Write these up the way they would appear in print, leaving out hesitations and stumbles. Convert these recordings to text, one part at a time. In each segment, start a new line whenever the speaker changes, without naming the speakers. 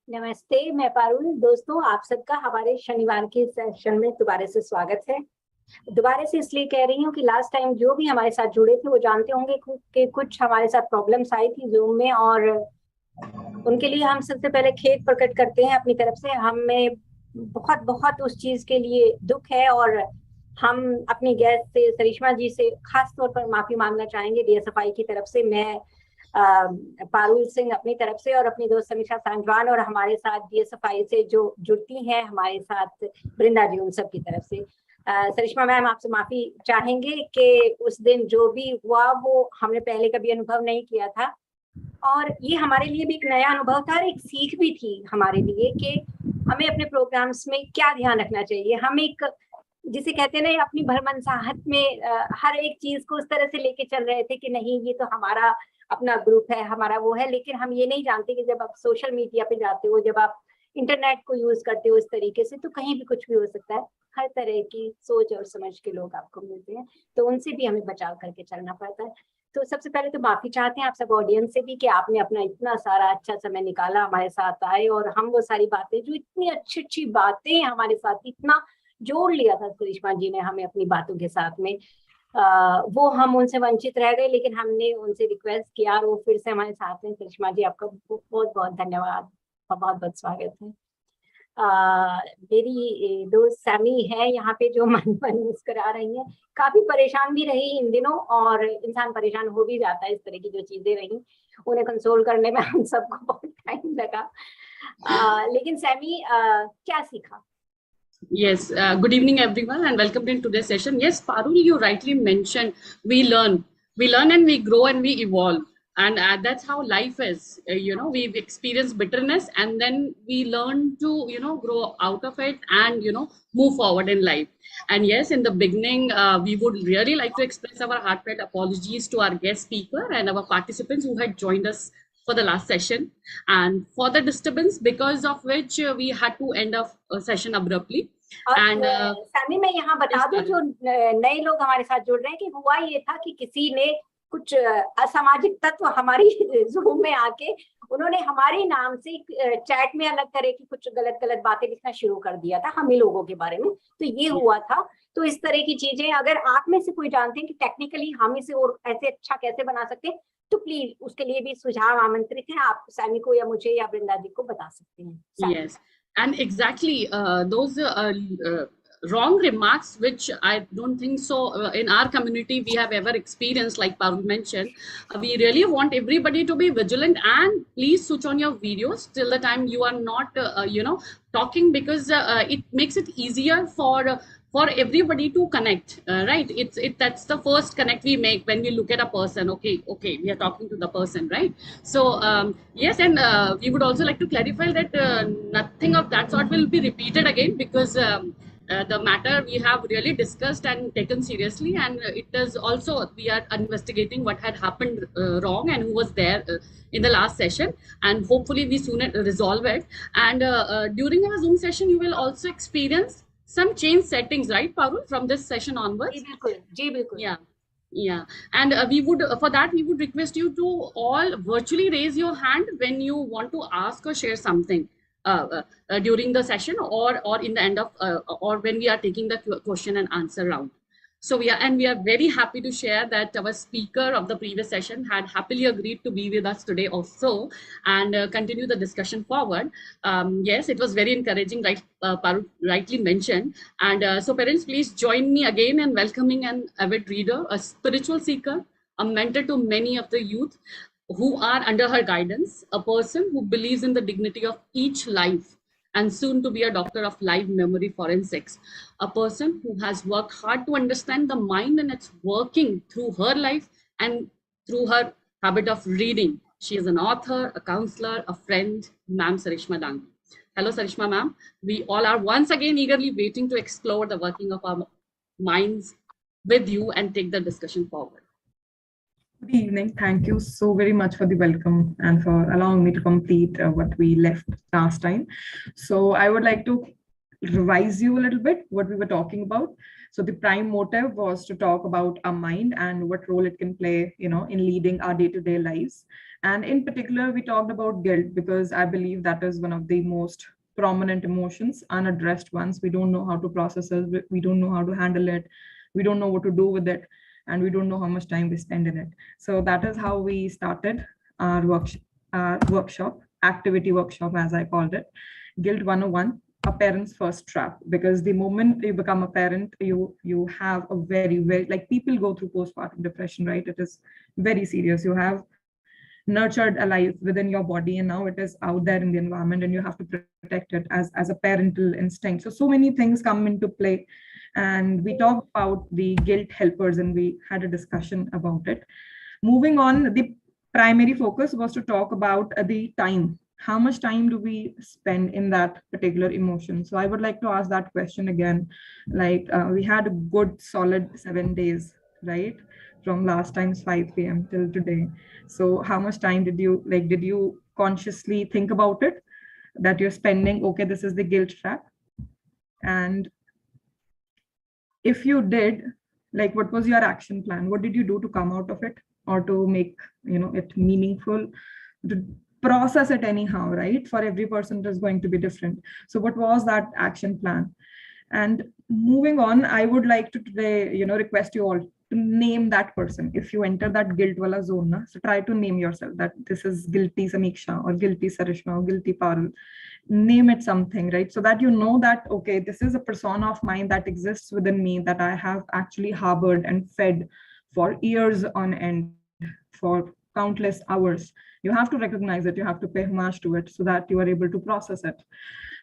नमस्ते, मैं पारुल। दोस्तों, आप सबका हमारे शनिवार के सेशन में दोबारा से स्वागत है। दोबारा से इसलिए कह रही हूँ कि लास्ट टाइम जो भी हमारे साथ जुड़े थे वो जानते होंगे कि कुछ हमारे साथ प्रॉब्लम्स आई थी जूम में, और उनके लिए हम सबसे पहले खेद प्रकट करते हैं अपनी तरफ से। हमें बहुत बहुत उस चीज के लिए दुख है, और हम अपनी गेस्ट से, सरिश्मा जी से खास तौर पर माफी मांगना चाहेंगे डीएसएफआई की तरफ से। मैं पारुल सिंह अपनी तरफ से, और अपनी दोस्त समीक्षा सांगवान, और हमारे साथ डीएसएफआई से जो जुड़ती हैं हमारे साथ वृंदा जी, उन सब की तरफ से। सरिश्मा मैम, आपसे माफी चाहेंगे कि उस दिन जो भी हुआ वो हमने पहले कभी अनुभव नहीं किया था, और ये हमारे लिए भी एक नया अनुभव था और एक सीख भी थी हमारे लिए कि हमें अपने प्रोग्राम्स में क्या ध्यान रखना चाहिए। हम एक, जिसे कहते हैं ना, अपनी भरमनसाहट में हर एक चीज को उस तरह से लेके चल रहे थे कि नहीं, ये तो हमारा अपना ग्रुप है, हमारा वो है। लेकिन हम ये नहीं जानते कि जब आप सोशल मीडिया पे जाते हो, जब आप इंटरनेट को यूज करते हो इस तरीके से, तो कहीं भी कुछ भी हो सकता है। हर तरह की सोच और समझ के लोग आपको मिलते हैं, तो उनसे भी हमें बचाव करके चलना पड़ता है। तो सबसे पहले तो माफी चाहते हैं आप सब ऑडियंस से भी कि आपने अपना इतना सारा अच्छा समय निकाला, हमारे साथ आए, और हम वो सारी बातें, जो इतनी अच्छी अच्छी बातें हमारे साथ, इतना जोड़ लिया था सरिश्मा जी ने हमें अपनी बातों के साथ में, वो हम उनसे वंचित रह गए। लेकिन हमने उनसे रिक्वेस्ट किया और वो फिर से हमारे साथ हैं। सरिश्मा जी, आपका बहुत बहुत धन्यवाद और बहुत बहुत स्वागत है। मेरी दोस्त सैमी है यहाँ पे, जो मन मन मुस्कुरा रही है। काफी परेशान भी रही इन दिनों, और इंसान परेशान हो भी जाता है, इस तरह की जो चीजें रही उन्हें कंसोल करने में हम सबको बहुत टाइम लगा। लेकिन सैमी, क्या सीखा?
Yes, good evening everyone and welcome in today's session. Yes, Parul, you rightly mentioned we learn and we grow and we evolve. And that's how life is. We experience bitterness and then we learn to, grow out of it and, move forward in life. And yes, in the beginning, we would really like to express our heartfelt apologies to our guest speaker and our participants who had joined us for the last session and for the disturbance because of which we had to end our session abruptly.
और Sami, मैं यहाँ बता दूं, जो नए लोग हमारे साथ जुड़ रहे हैं, कि हुआ ये था कि किसी ने, कुछ असामाजिक तत्व हमारी जूम में आके, उन्होंने हमारे नाम से चैट में अलग तरह की कुछ गलत गलत बातें लिखना शुरू कर दिया था हम ही लोगों के बारे में। तो ये हुआ था। तो इस तरह की चीजें, अगर आप में से कोई जानते हैं कि टेक्निकली हम इसे और ऐसे अच्छा कैसे बना सकते हैं, तो प्लीज उसके लिए भी सुझाव आमंत्रित है। आप सैमी को या मुझे या वृंदा जी को बता सकते हैं।
Yes, and exactly those wrong remarks, which I don't think so in our community we have ever experienced, like Parul mentioned. We really want everybody to be vigilant and please switch on your videos till the time you are not, talking, because it makes it easier for everybody to connect, right? That's the first connect we make when we look at a person. Okay, we are talking to the person, right? So yes, and we would also like to clarify that nothing of that sort will be repeated again, because the matter we have really discussed and taken seriously, and it is also, we are investigating what had happened wrong and who was there in the last session, and hopefully we soon resolve it. And during our Zoom session you will also experience some change settings, right, Parul, from this session onwards?
जी बिल्कुल।
Yeah. And we would, for that, we would request you to all virtually raise your hand when you want to ask or share something during the session, or in the end of, or when we are taking the question and answer round. So we are very happy to share that our speaker of the previous session had happily agreed to be with us today also, and continue the discussion forward. Yes, it was very encouraging, right? Parul rightly mentioned. And so parents, please join me again in welcoming an avid reader, a spiritual seeker, a mentor to many of the youth who are under her guidance, a person who believes in the dignity of each life, and soon to be a doctor of live memory forensics, a person who has worked hard to understand the mind and its working through her life and through her habit of reading. She is an author, a counselor, a friend, Ma'am Sarishma Dangi. Hello, Sarishma ma'am. We all are once again eagerly waiting to explore the working of our minds with you and take the discussion forward.
Good evening. Thank you so very much for the welcome and for allowing me to complete what we left last time. So I would like to revise you a little bit what we were talking about. So the prime motive was to talk about our mind and what role it can play, in leading our day-to-day lives. And in particular, we talked about guilt because I believe that is one of the most prominent emotions, unaddressed ones. We don't know how to process it. We don't know how to handle it. We don't know what to do with it. And we don't know how much time we spend in it. So that is how we started our workshop, activity workshop, as I called it, Guilt 101, a parent's first trap. Because the moment you become a parent, you have a very, like, people go through postpartum depression, right? It is very serious. You have nurtured a life within your body, and now it is out there in the environment, and you have to protect it as a parental instinct. So many things come into play. And we talked about the guilt helpers, and we had a discussion about it. Moving on, the primary focus was to talk about the time. How much time do we spend in that particular emotion? So I would like to ask that question again. Like, we had a good solid 7 days, right? From last time's 5 p.m. till today. So how much time did you consciously think about it, that you're spending, okay, this is the guilt trap? And if you did, like, what was your action plan? What did you do to come out of it, or to make it meaningful, to process it anyhow, right? For every person it is going to be different. So what was that action plan? And moving on, I would like to today request you all to name that person. If you enter that guilt wala zone na, so try to name yourself, that this is guilty Samiksha, or guilty Sarishma, or guilty Parul. Name it something, right? So that you know that, okay, this is a persona of mine that exists within me, that I have actually harbored and fed for years on end, for countless hours. You have to recognize it, you have to pay homage to it, so that you are able to process it.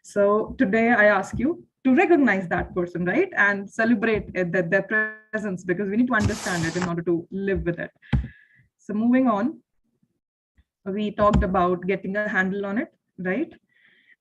So today I ask you to recognize that person, right? And celebrate it, their presence, because we need to understand it in order to live with it. So moving on, we talked about getting a handle on it, right?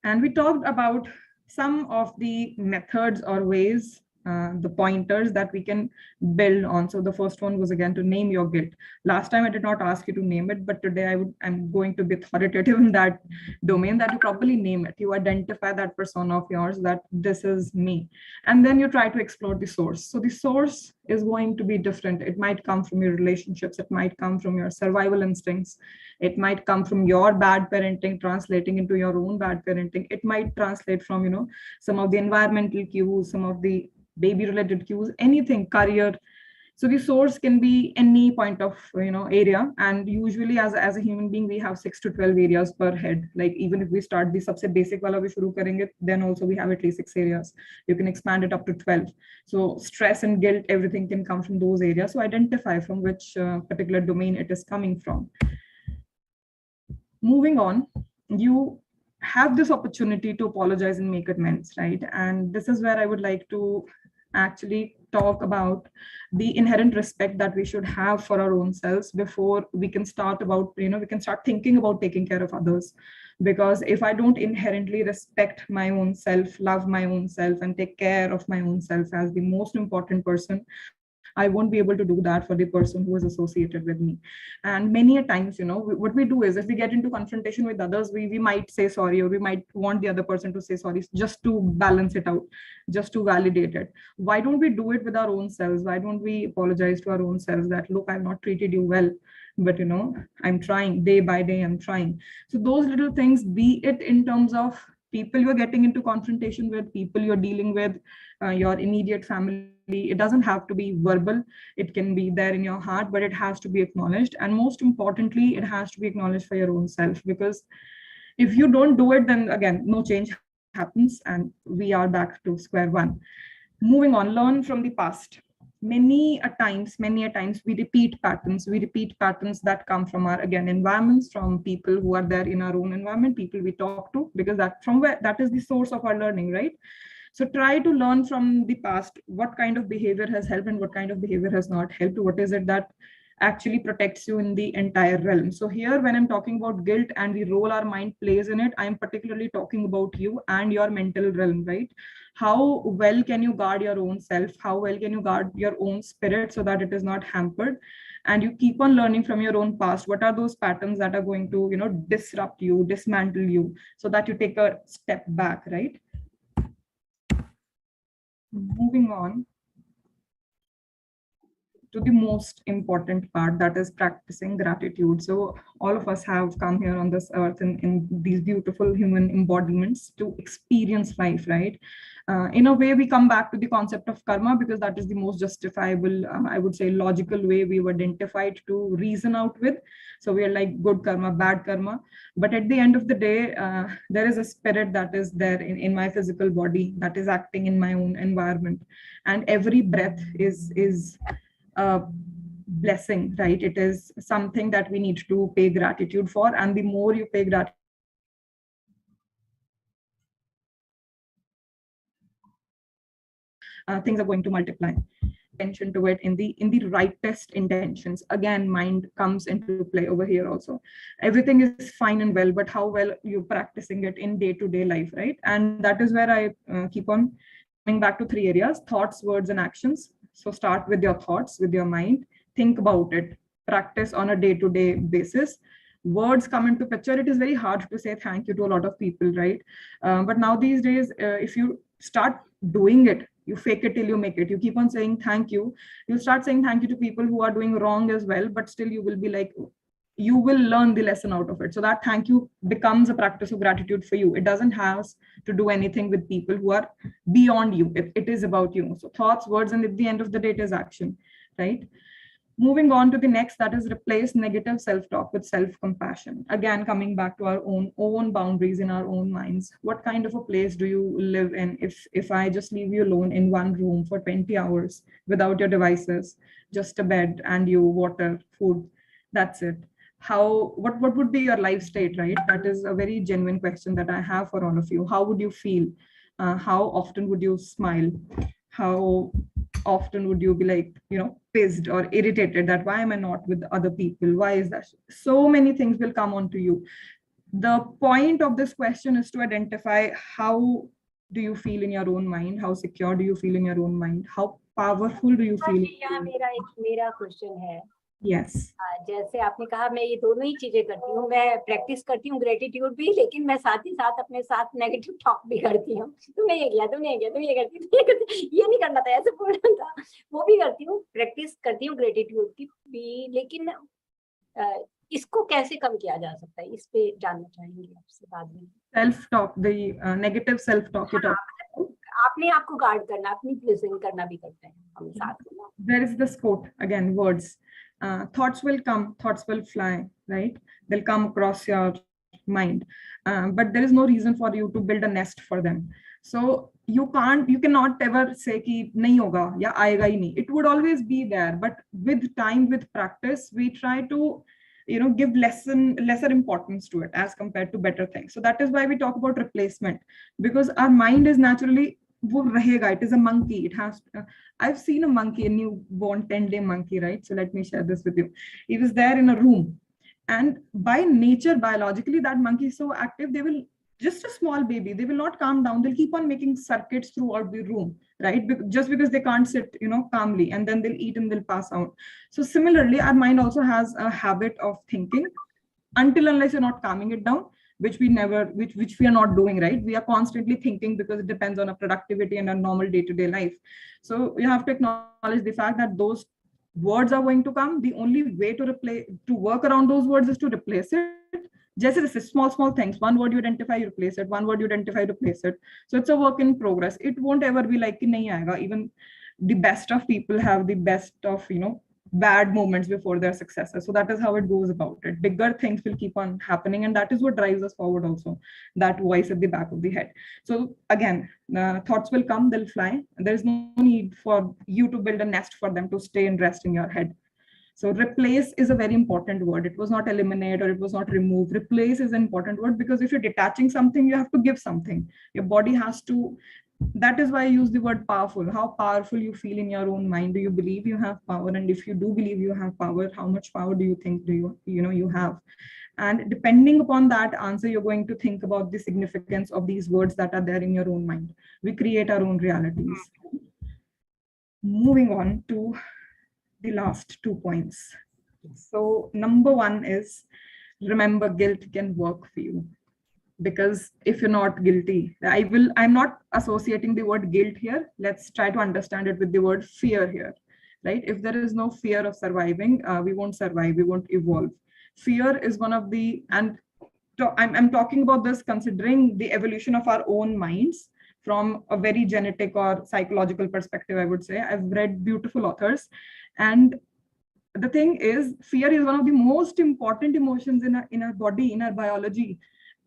And we talked about some of the methods or ways, the pointers that we can build on. So the first one was, again, to name your guilt. Last time I did not ask you to name it, but today I'm going to be authoritative in that domain, that you properly name it. You identify that persona of yours, that this is me. And then you try to explore the source. So the source is going to be different. It might come from your relationships. It might come from your survival instincts. It might come from your bad parenting translating into your own bad parenting. It might translate from, some of the environmental cues, some of the baby related cues, anything, career. So the source can be any point of, area. And usually as a human being, we have 6 to 12 areas per head. Like, even if we start the सबसे basic wala bhi shuru karenge, then also we have at least 6 areas. You can expand it up to 12. So stress and guilt, everything can come from those areas. So identify from which particular domain it is coming from. Moving on, you have this opportunity to apologize and make amends, right? And this is where I would like to actually talk about the inherent respect that we should have for our own selves before we can start thinking about taking care of others. Because if I don't inherently respect my own self, love my own self, and take care of my own self as the most important person, I won't be able to do that for the person who is associated with me. And many a times, what we do is, if we get into confrontation with others, we might say sorry, or we might want the other person to say sorry, just to balance it out, just to validate it. Why don't we do it with our own selves? Why don't we apologize to our own selves that, look, I've not treated you well, but I'm trying, day by day, I'm trying. So those little things, be it in terms of people you're getting into confrontation with, people you're dealing with, your immediate family, it doesn't have to be verbal. It can be there in your heart, but it has to be acknowledged. And most importantly, it has to be acknowledged for your own self, because if you don't do it, then again, no change happens, and we are back to square one. Moving on, learn from the past. Many a times we repeat patterns that come from our, again, environments, from people who are there in our own environment, people we talk to, because that is the source of our learning, right? So try to learn from the past, what kind of behavior has helped and what kind of behavior has not helped. What is it that actually protects you in the entire realm? So here, when I'm talking about guilt and the role our mind plays in it, I'm particularly talking about you and your mental realm, right? How well can you guard your own self? How well can you guard your own spirit so that it is not hampered? And you keep on learning from your own past. What are those patterns that are going to, disrupt you, dismantle you, so that you take a step back, right? Moving on to the most important part, that is practicing gratitude. So all of us have come here on this earth in these beautiful human embodiments to experience life, right? In a way, we come back to the concept of karma because that is the most justifiable, I would say, logical way we've identified to reason out with. So we are like good karma, bad karma. But at the end of the day, there is a spirit that is there in my physical body that is acting in my own environment. And every breath is a blessing, right? It is something that we need to pay gratitude for. And the more you pay gratitude, things are going to multiply. Attention to it in the rightest intentions. Again, mind comes into play over here also. Everything is fine and well, but how well you're practicing it in day-to-day life, right? And that is where I keep on coming back to three areas: thoughts, words, and actions. So start with your thoughts, with your mind. Think about it. Practice on a day-to-day basis. Words come into picture. It is very hard to say thank you to a lot of people, right? But now these days, if you start doing it, you fake it till you make it. You keep on saying thank you. You start saying thank you to people who are doing wrong as well, but still you will be like, you will learn the lesson out of it. So that thank you becomes a practice of gratitude for you. It doesn't have to do anything with people who are beyond you. It is about you. So thoughts, words, and at the end of the day, it is action, right? Moving on to the next, that is replace negative self-talk with self-compassion. Again, coming back to our own boundaries in our own minds. What kind of a place do you live in? If I just leave you alone in one room for 20 hours without your devices, just a bed and you, water, food, that's it. What would be your life state, right? That is a very genuine question that I have for all of you. How would you feel? How often would you smile? How often would you be like, pissed or irritated that why am I not with other people? Why is that? So many things will come onto you. The point of this question is to identify how do you feel in your own mind? How secure do you feel in your own mind? How powerful do you feel?
यहाँ मेरा question है।
Yes.
जैसे आपने कहा, मैं ये दोनों ही चीजें करती हूँ। मैं प्रैक्टिस करती हूँ ग्रेटिट्यूड भी, लेकिन मैं साथ ही साथ अपने साथ नेगेटिव टॉक भी करती हूँ। तुमने ये किया, तुमने ये किया, तुम ये करती, ये नहीं करना था, ऐसे बोलना था। वो भी करती हूँ, प्रैक्टिस करती हूँ ग्रेटिट्यूड की भी। लेकिन इसको कैसे कम किया जा सकता है, इस पे जानना चाहेंगे आपसे बाद में।
Self talk, the negative self talk,
अपने आप को गार्ड करना, अपनी लिसनिंग करना भी करते हैं हम साथ में।
There is this quote again, words. Thoughts will come, thoughts will fly, right? They'll come across your mind, but there is no reason for you to build a nest for them. So you cannot ever say ki nahi hoga ya aayega hi nahi. It would always be there, but with time, with practice, we try to give lesser importance to it as compared to better things. So that is why we talk about replacement, because our mind is naturally वो रहेगा. It is a monkey. It has I've seen a monkey, a newborn 10-day monkey, right? So let me share this with you. He was there in a room, and by nature, biologically, that monkey is so active. They will, just a small baby, they will not calm down. They'll keep on making circuits throughout the room, right? Just because they can't sit calmly, and then they'll eat and they'll pass out. So similarly, our mind also has a habit of thinking until unless you're not calming it down, which we are not doing, right? We are constantly thinking because it depends on our productivity and our normal day-to-day life. So you have to acknowledge the fact that those words are going to come. The only way to work around those words is to replace it. Just this small things. One word you identify, you replace it. One word you identify, replace it. So it's a work in progress. It won't ever be like nahi aayega. Even the best of people have the best of bad moments before their successes. So that is how it goes about it. Bigger things will keep on happening, and that is what drives us forward also, that voice at the back of the head. So again, thoughts will come, they'll fly. There's no need for you to build a nest for them to stay and rest in your head. So replace is a very important word. It was not eliminate or it was not remove. Replace is an important word, because if you're detaching something, you have to give something. Your body has to. That is why I use the word powerful. How powerful you feel in your own mind. Do you believe you have power? And if you do believe you have power, how much power do you think you have? And depending upon that answer, you're going to think about the significance of these words that are there in your own mind. We create our own realities. Moving on to the last 2 points. So number one is, remember, guilt can work for you. Because if you're not guilty, I'm not associating the word guilt here. Let's try to understand it with the word fear here, right? If there is no fear of surviving, we won't survive, we won't evolve. Fear is one of the, and I'm talking about this considering the evolution of our own minds from a very genetic or psychological perspective, I would say. I've read beautiful authors, and the thing is, fear is one of the most important emotions in our body, in our biology.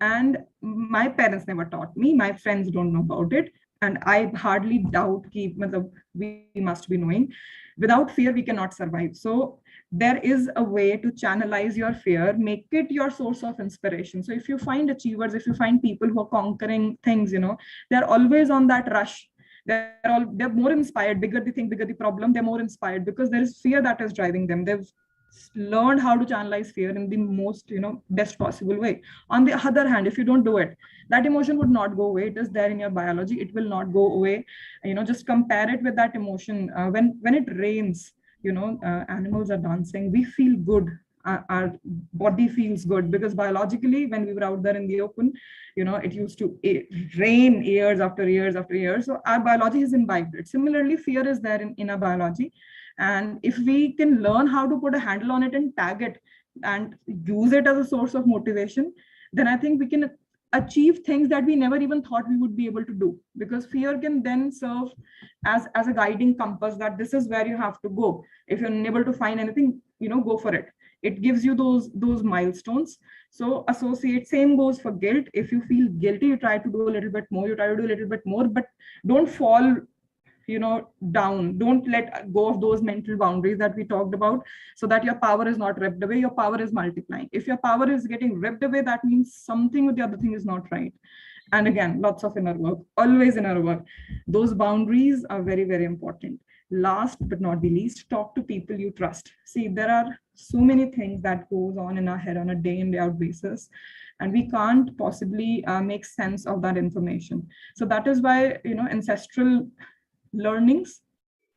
And my parents never taught me, my friends don't know about it, and I hardly doubt we must be knowing. Without fear, we cannot survive. So there is a way to channelize your fear, make it your source of inspiration. So if you find achievers, if you find people who are conquering things, they're always on that rush. They're more inspired. Bigger the thing, bigger the problem, they're more inspired because there is fear that is driving them. They've learned how to channelize fear in the most best possible way. On the other hand, if you don't do it, that emotion would not go away. It is there in your biology, it will not go away. Just compare it with that emotion. When it rains, animals are dancing, we feel good. Our body feels good because biologically, when we were out there in the open, it used to rain years after years after years. So our biology has imbibed it. Similarly, fear is there in our biology. And if we can learn how to put a handle on it and tag it and use it as a source of motivation, then I think we can achieve things that we never even thought we would be able to do. Because fear can then serve as a guiding compass that this is where you have to go. If you're unable to find anything, go for it. It gives you those milestones. So associate, same goes for guilt. If you feel guilty, you try to do a little bit more, but don't fall down. Don't let go of those mental boundaries that we talked about, so that your power is not ripped away. Your power is multiplying. If your power is getting ripped away, that means something with the other thing is not right. And again, lots of inner work, always inner work. Those boundaries are very, very important. Last but not the least, talk to people you trust. See, there are so many things that goes on in our head on a day in, day out basis, and we can't possibly make sense of that information. So that is why ancestral learnings,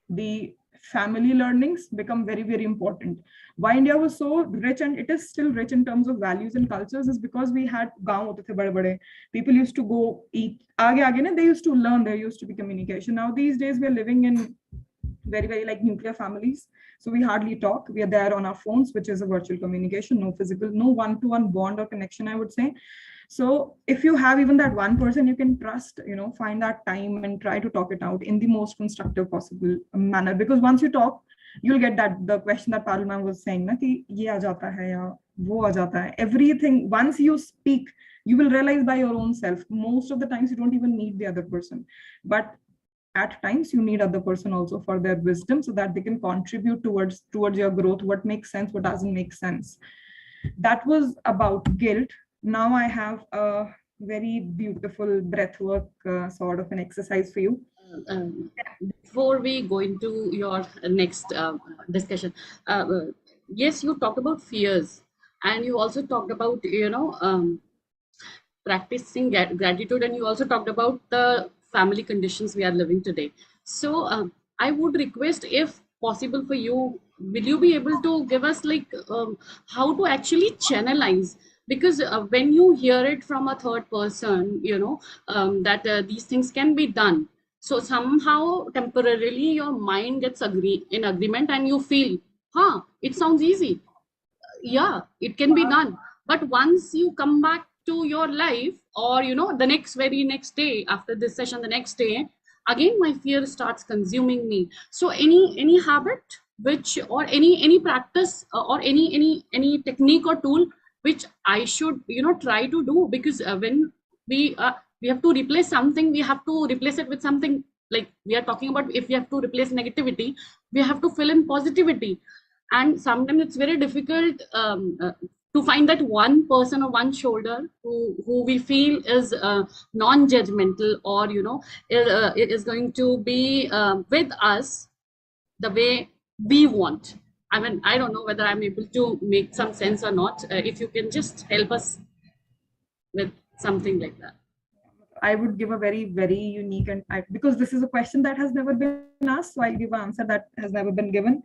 the family learnings become very, very important. Why India was so rich, and it is still rich in terms of values and cultures, is because we had gaon hote the bade bade. People used to go eat. They used to learn, there used to be communication. Now these days we are living in very, very like nuclear families. So we hardly talk. We are there on our phones, which is a virtual communication, no physical, no one-to-one bond or connection, I would say. So if you have even that one person you can trust, find that time and try to talk it out in the most constructive possible manner. Because once you talk, you'll get the question that Parul ma'am was saying, na, ki ye aa jata hai ya wo aa jata hai. Everything, once you speak, you will realize by your own self. Most of the times you don't even need the other person. But at times you need other person also for their wisdom, so that they can contribute towards your growth, what makes sense, what doesn't make sense. That was about guilt. Now I have a very beautiful breathwork sort of an exercise for you.
Before we go into your next discussion, yes, you talked about fears, and you also talked about practicing gratitude, and you also talked about the family conditions we are living today. So I would request, if possible for you, will you be able to give us like how to actually channelize? Because when you hear it from a third person, that these things can be done. So somehow temporarily your mind gets in agreement, and you feel, it sounds easy. Yeah, it can be done. But once you come back to your life, or the very next day after this session, the next day, again my fear starts consuming me. So any habit which, or any practice, or any technique or tool which I should try to do? Because when we have to replace something, we have to replace it with something. Like we are talking about, if we have to replace negativity, we have to fill in positivity. And sometimes it's very difficult to find that one person or one shoulder who we feel is non-judgmental, or it is going to be with us the way we want. I mean, I don't know whether I'm able to make some sense or not. If you can just help us with something like that.
I would give a very, very unique, and because this is a question that has never been asked, so I'll give an answer that has never been given.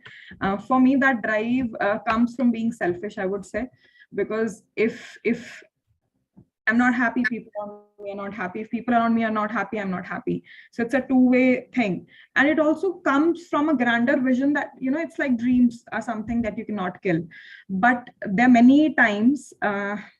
For me, that drive comes from being selfish, I would say, because if I'm not happy, people around me are not happy. If people around me are not happy, I'm not happy. So it's a two-way thing. And it also comes from a grander vision that, it's like dreams are something that you cannot kill. But there are many times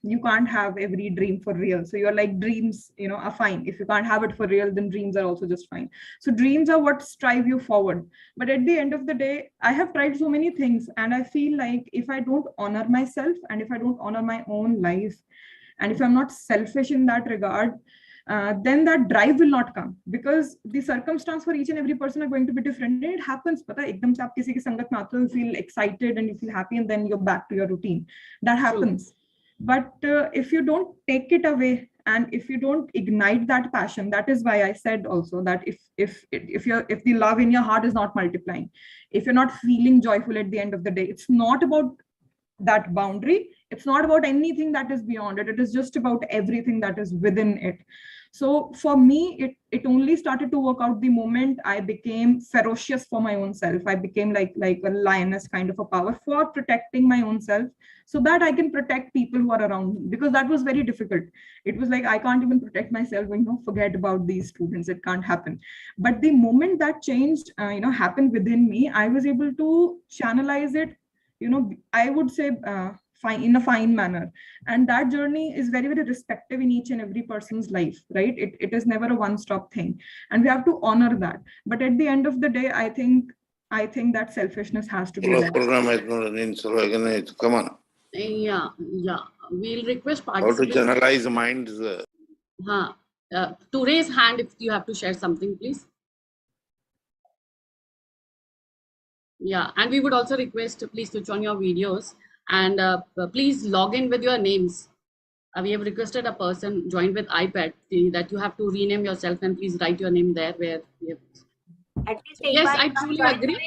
you can't have every dream for real. So you're like, dreams, are fine. If you can't have it for real, then dreams are also just fine. So dreams are what strive you forward. But at the end of the day, I have tried so many things, and I feel like if I don't honor myself and if I don't honor my own life, and if I'm not selfish in that regard, then that drive will not come, because the circumstance for each and every person are going to be different. And it happens, pata hai, ekdam se aap kisi ki sangat mein aate ho, you feel excited and you feel happy, and then you're back to your routine. That happens. True. But if you don't take it away, and if you don't ignite that passion, that is why I said also that if the love in your heart is not multiplying, if you're not feeling joyful at the end of the day, it's not about that boundary, it's not about anything that is beyond it, it is just about everything that is within it. So for me, it only started to work out the moment I became ferocious for my own self. I became like a lioness kind of a power for protecting my own self, so that I can protect people who are around me, because that was very difficult. It was like, I can't even protect myself, forget about these students, it can't happen. But the moment that changed happened within me, I was able to channelize it, I would say in a fine manner. And that journey is very, very respective in each and every person's life, right? It is never a one-stop thing, and we have to honor that. But at the end of the day, I think that selfishness has to be there.
Come on. Yeah. We'll request participants.
How to channelize minds.
To raise hand if you have to share something, please. Yeah, and we would also request to please switch on your videos, and please log in with your names. We have requested a person joined with iPad that you have to rename yourself, and please write your name there where we have.
At least
yes, I truly agree.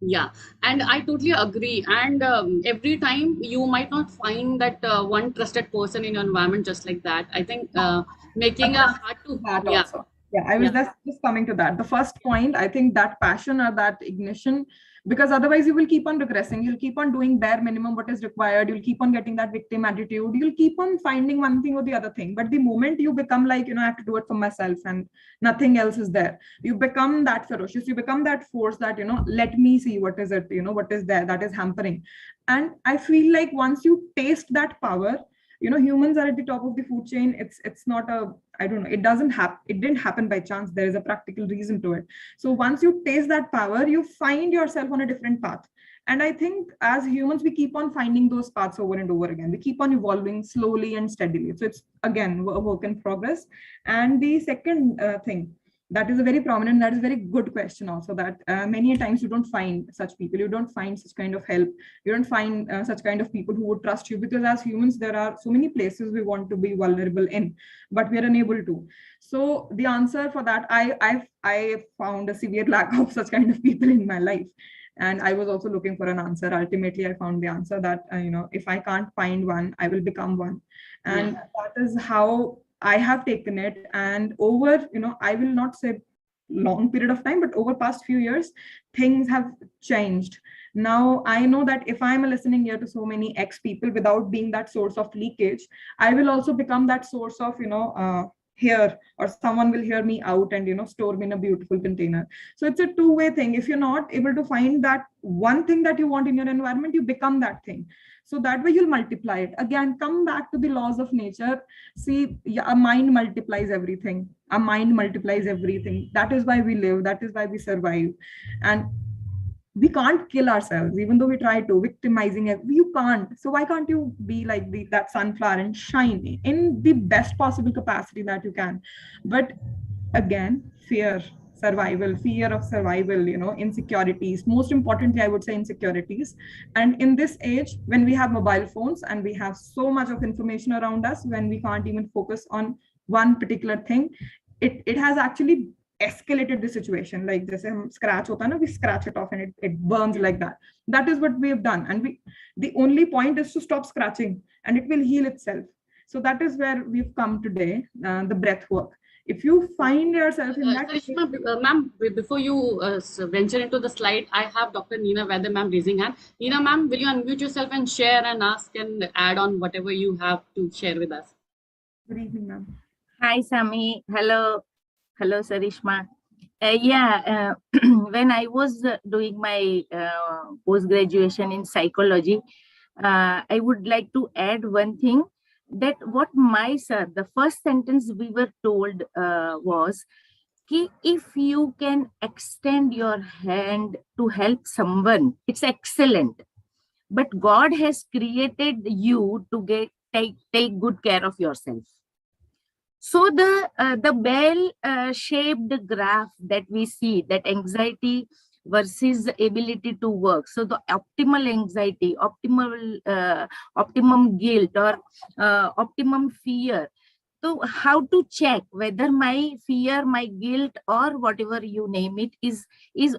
Yeah, and I totally agree. And every time you might not find that one trusted person in your environment just like that. I think making a heart to
that also. Yeah, I was just coming to that. The first point, I think that passion or that ignition, because otherwise you will keep on regressing. You'll keep on doing bare minimum what is required. You'll keep on getting that victim attitude. You'll keep on finding one thing or the other thing. But the moment you become like, I have to do it for myself and nothing else is there, you become that ferocious. You become that force that, let me see what is it, what is there that is hampering. And I feel like once you taste that power, humans are at the top of the food chain. It's not a, I don't know, it didn't happen by chance. There is a practical reason to it. So once you taste that power, you find yourself on a different path. And I think as humans, we keep on finding those paths over and over again. We keep on evolving slowly and steadily. So it's, again, a work in progress. And the second thing, that is a very prominent, that is a very good question also, that many times you don't find such people, you don't find such kind of help, you don't find such kind of people who would trust you, because as humans, there are so many places we want to be vulnerable in, but we are unable to. So the answer for that, I found a severe lack of such kind of people in my life. And I was also looking for an answer. Ultimately, I found the answer that, if I can't find one, I will become one. And that is how I have taken it. And over, I will not say long period of time, but over past few years, things have changed. Now, I know that if I'm listening here to so many ex people without being that source of leakage, I will also become that source of, here, or someone will hear me out and, store me in a beautiful container. So it's a two-way thing. If you're not able to find that one thing that you want in your environment, you become that thing. So that way you'll multiply it. Again, come back to the laws of nature. See, a mind multiplies everything. A mind multiplies everything. That is why we live. That is why we survive. And we can't kill ourselves, even though we try to, victimizing it. You can't. So why can't you be like that sunflower and shine in the best possible capacity that you can? But again, fear of survival, insecurities. Most importantly, I would say insecurities. And in this age, when we have mobile phones and we have so much of information around us, when we can't even focus on one particular thing, it has actually escalated the situation. Like this scratch hota na, we scratch it off and it burns like that. That is what we have done. And the only point is to stop scratching and it will heal itself. So that is where we've come today, the breath work. If you find yourself in that
Sarishma, ma'am, before you venture into the slide, I have Dr. Neena Vaidya ma'am raising hand. Neena ma'am, will you unmute yourself and share and ask and add on whatever you have to share with us?
good evening, ma'am.
Hi, Sami. Hello. Hello, Sarishma. When I was doing my post-graduation in psychology, I would like to add one thing, that what my sir, the first sentence we were told was, ki if you can extend your hand to help someone, it's excellent. But God has created you to take good care of yourself. So the bell shaped graph that we see, that anxiety versus ability to work. So the optimal anxiety, optimum guilt, or optimum fear. So how to check whether my fear, my guilt, or whatever you name it is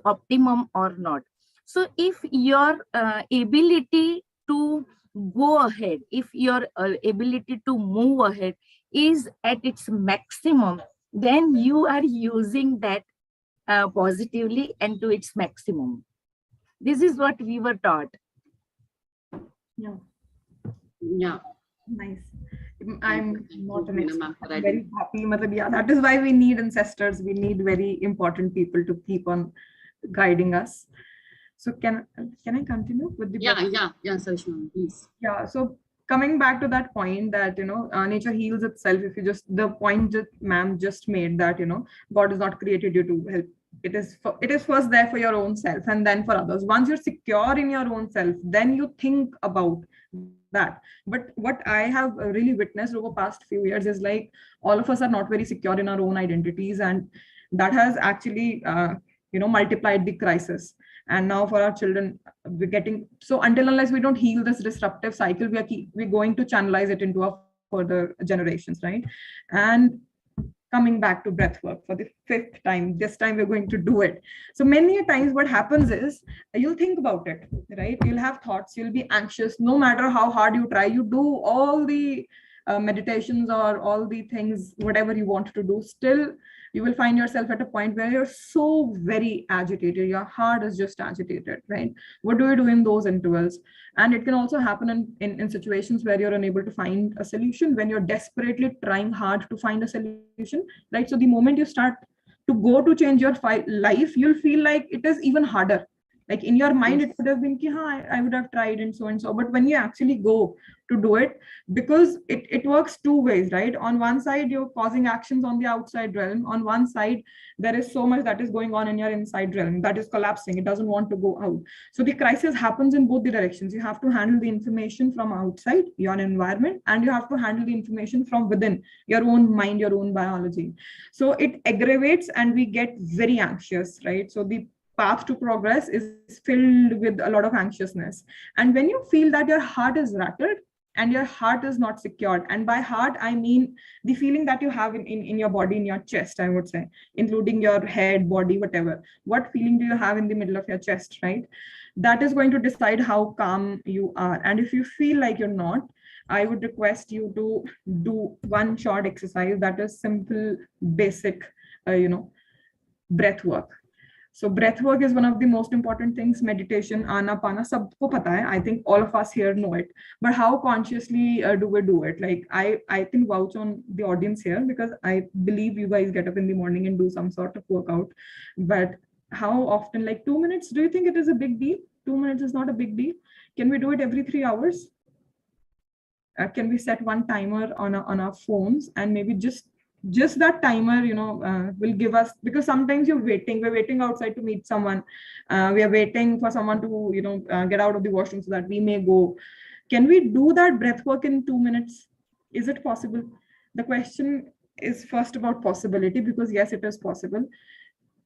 optimum or not. So if your ability to go ahead, if your ability to move ahead is at its maximum, then you are using that positively and to its maximum. This is what we were taught.
Yeah,
Yeah.
nice. I'm not an
Neena
expert.
ma'am, for
I'm
adding.
very happy. Matlab, yeah, that is why we need ancestors. We need very important people to keep on guiding us. So can I continue with the
Yeah, Sarishma, please.
Yeah, so coming back to that point that nature heals itself. If you just, the point that ma'am just made, that God has not created you to help. It is first there for your own self and then for others. Once you're secure in your own self, then you think about that. But what I have really witnessed over past few years is, like, all of us are not very secure in our own identities, and that has actually multiplied the crisis. And now for our children, we're getting, so until unless we don't heal this disruptive cycle, we're going to channelize it into our further generations, right? And coming back to breath work for the fifth time, this time we're going to do it. So many times what happens is, you'll think about it, right? You'll have thoughts, you'll be anxious. No matter how hard you try, you do all the meditations or all the things, whatever you want to do, still you will find yourself at a point where you're so very agitated. Your heart is just agitated, right? What do you do in those intervals? And it can also happen in situations where you're unable to find a solution, when you're desperately trying hard to find a solution, right? So the moment you start to go to change your life, you'll feel like it is even harder. Like in your mind, it would have been, I would have tried and so and so. But when you actually go to do it, because it works two ways, right? On one side, you're causing actions on the outside realm. On one side, there is so much that is going on in your inside realm that is collapsing. It doesn't want to go out. So the crisis happens in both the directions. You have to handle the information from outside your environment, and you have to handle the information from within your own mind, your own biology. So it aggravates and we get very anxious, right? So the path to progress is filled with a lot of anxiousness. And when you feel that your heart is rattled and your heart is not secured, and by heart I mean the feeling that you have in your body, in your chest, I would say, including your head, body, whatever, what feeling do you have in the middle of your chest, right? That is going to decide how calm you are. And if you feel like you're not, I would request you to do one short exercise that is simple, basic, breath work. So breath work is one of the most important things. Meditation, anapana, sabko pata hai. I think all of us here know it. But how consciously do we do it? Like I can vouch on the audience here, because I believe you guys get up in the morning and do some sort of workout. But how often? Like 2 minutes? Do you think it is a big deal? 2 minutes is not a big deal. Can we do it every 3 hours? Can we set one timer on our phones, and maybe just that timer will give us, because sometimes we're waiting outside to meet someone, we are waiting for someone to get out of the washroom so that we may go. Can we do that breath work in 2 minutes? Is it possible? The question is first about possibility, because yes, it is possible,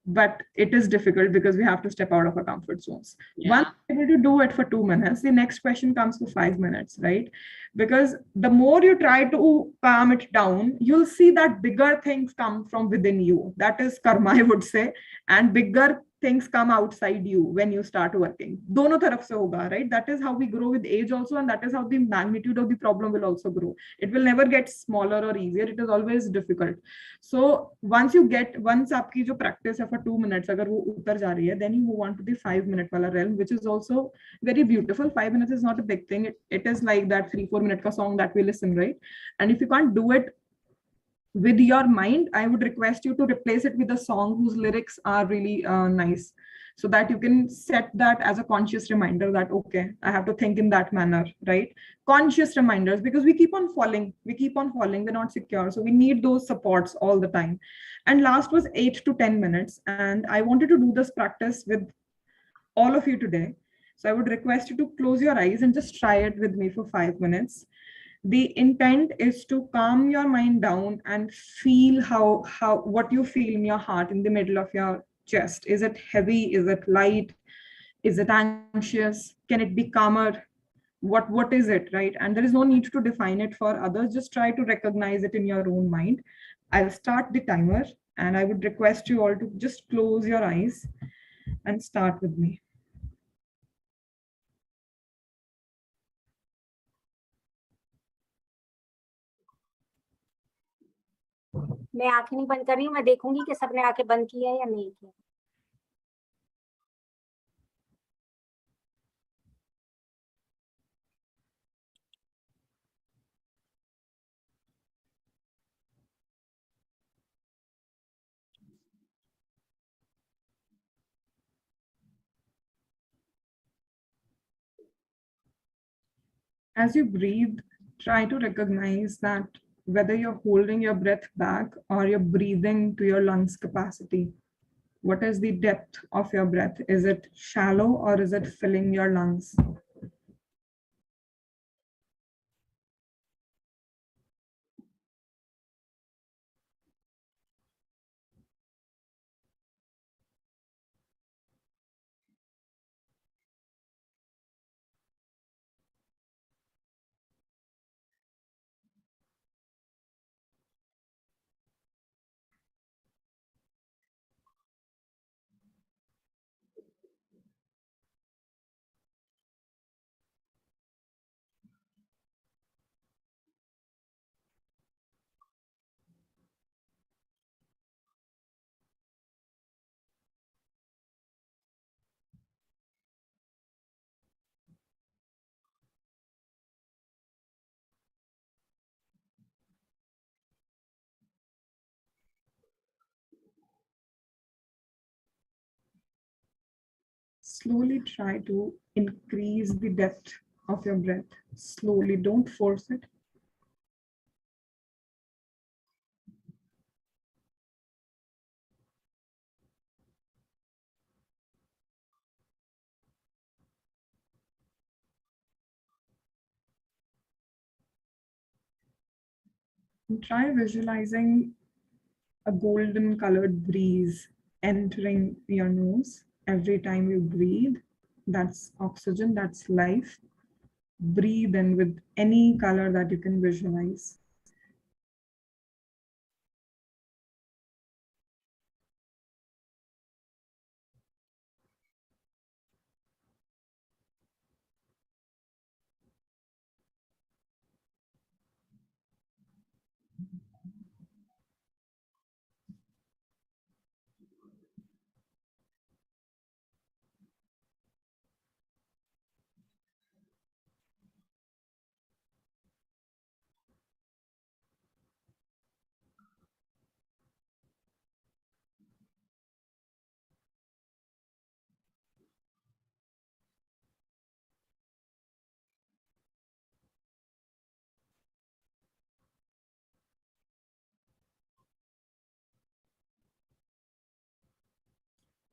but it is difficult because we have to step out of our comfort zones. Once you're able to do it for 2 minutes, the next question comes to 5 minutes, right? Because the more you try to calm it down, you'll see that bigger things come from within you. That is karma, I would say. And bigger things come outside you when you start working. दोनों तरफ से होगा, right? That is how we grow with age also, and that is how the magnitude of the problem will also grow. It will never get smaller or easier. It is always difficult. So once आपकी जो practice है for 2 minutes अगर वो उतर जा रही है, then you move on to the 5-minute वाला realm, which is also very beautiful. 5 minutes is not a big thing. It is like that 3-4 minute ka song that we listen, right? And if you can't do it with your mind, I would request you to replace it with a song whose lyrics are really nice, so that you can set that as a conscious reminder that, okay, I have to think in that manner, right? Conscious reminders, because we keep on falling, we're not secure. So we need those supports all the time. And last was 8 to 10 minutes. And I wanted to do this practice with all of you today. So I would request you to close your eyes and just try it with me for 5 minutes. The intent is to calm your mind down and feel how what you feel in your heart, in the middle of your chest. Is it heavy? Is it light? Is it anxious? Can it be calmer? What is it, right? And there is no need to define it for others. Just try to recognize it in your own mind. I'll start the timer, and I would request you all to just close your eyes and start with me.
मैं आंखें नहीं बंद कर रही हूँ, मैं देखूंगी कि सबने आंखें बंद की है या नहीं की।
As you breathe, try to recognize that whether you're holding your breath back or you're breathing to your lungs capacity. What is the depth of your breath? Is it shallow or is it filling your lungs? Slowly try to increase the depth of your breath. Slowly, don't force it. And try visualizing a golden colored breeze entering your nose every time you breathe. That's oxygen, that's life. Breathe in with any color that you can visualize.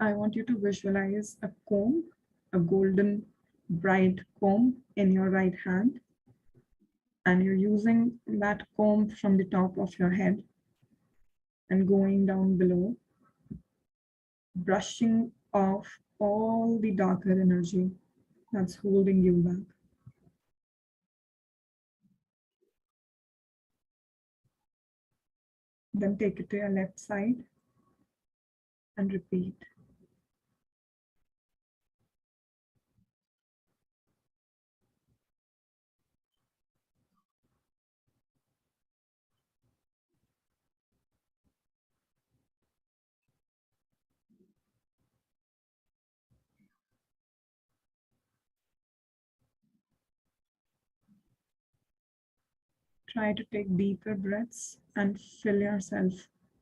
I want you to visualize a comb, a golden bright comb in your right hand. And you're using that comb from the top of your head and going down below, brushing off all the darker energy that's holding you back. Then take it to your left side and repeat. Try to take deeper breaths and fill yourself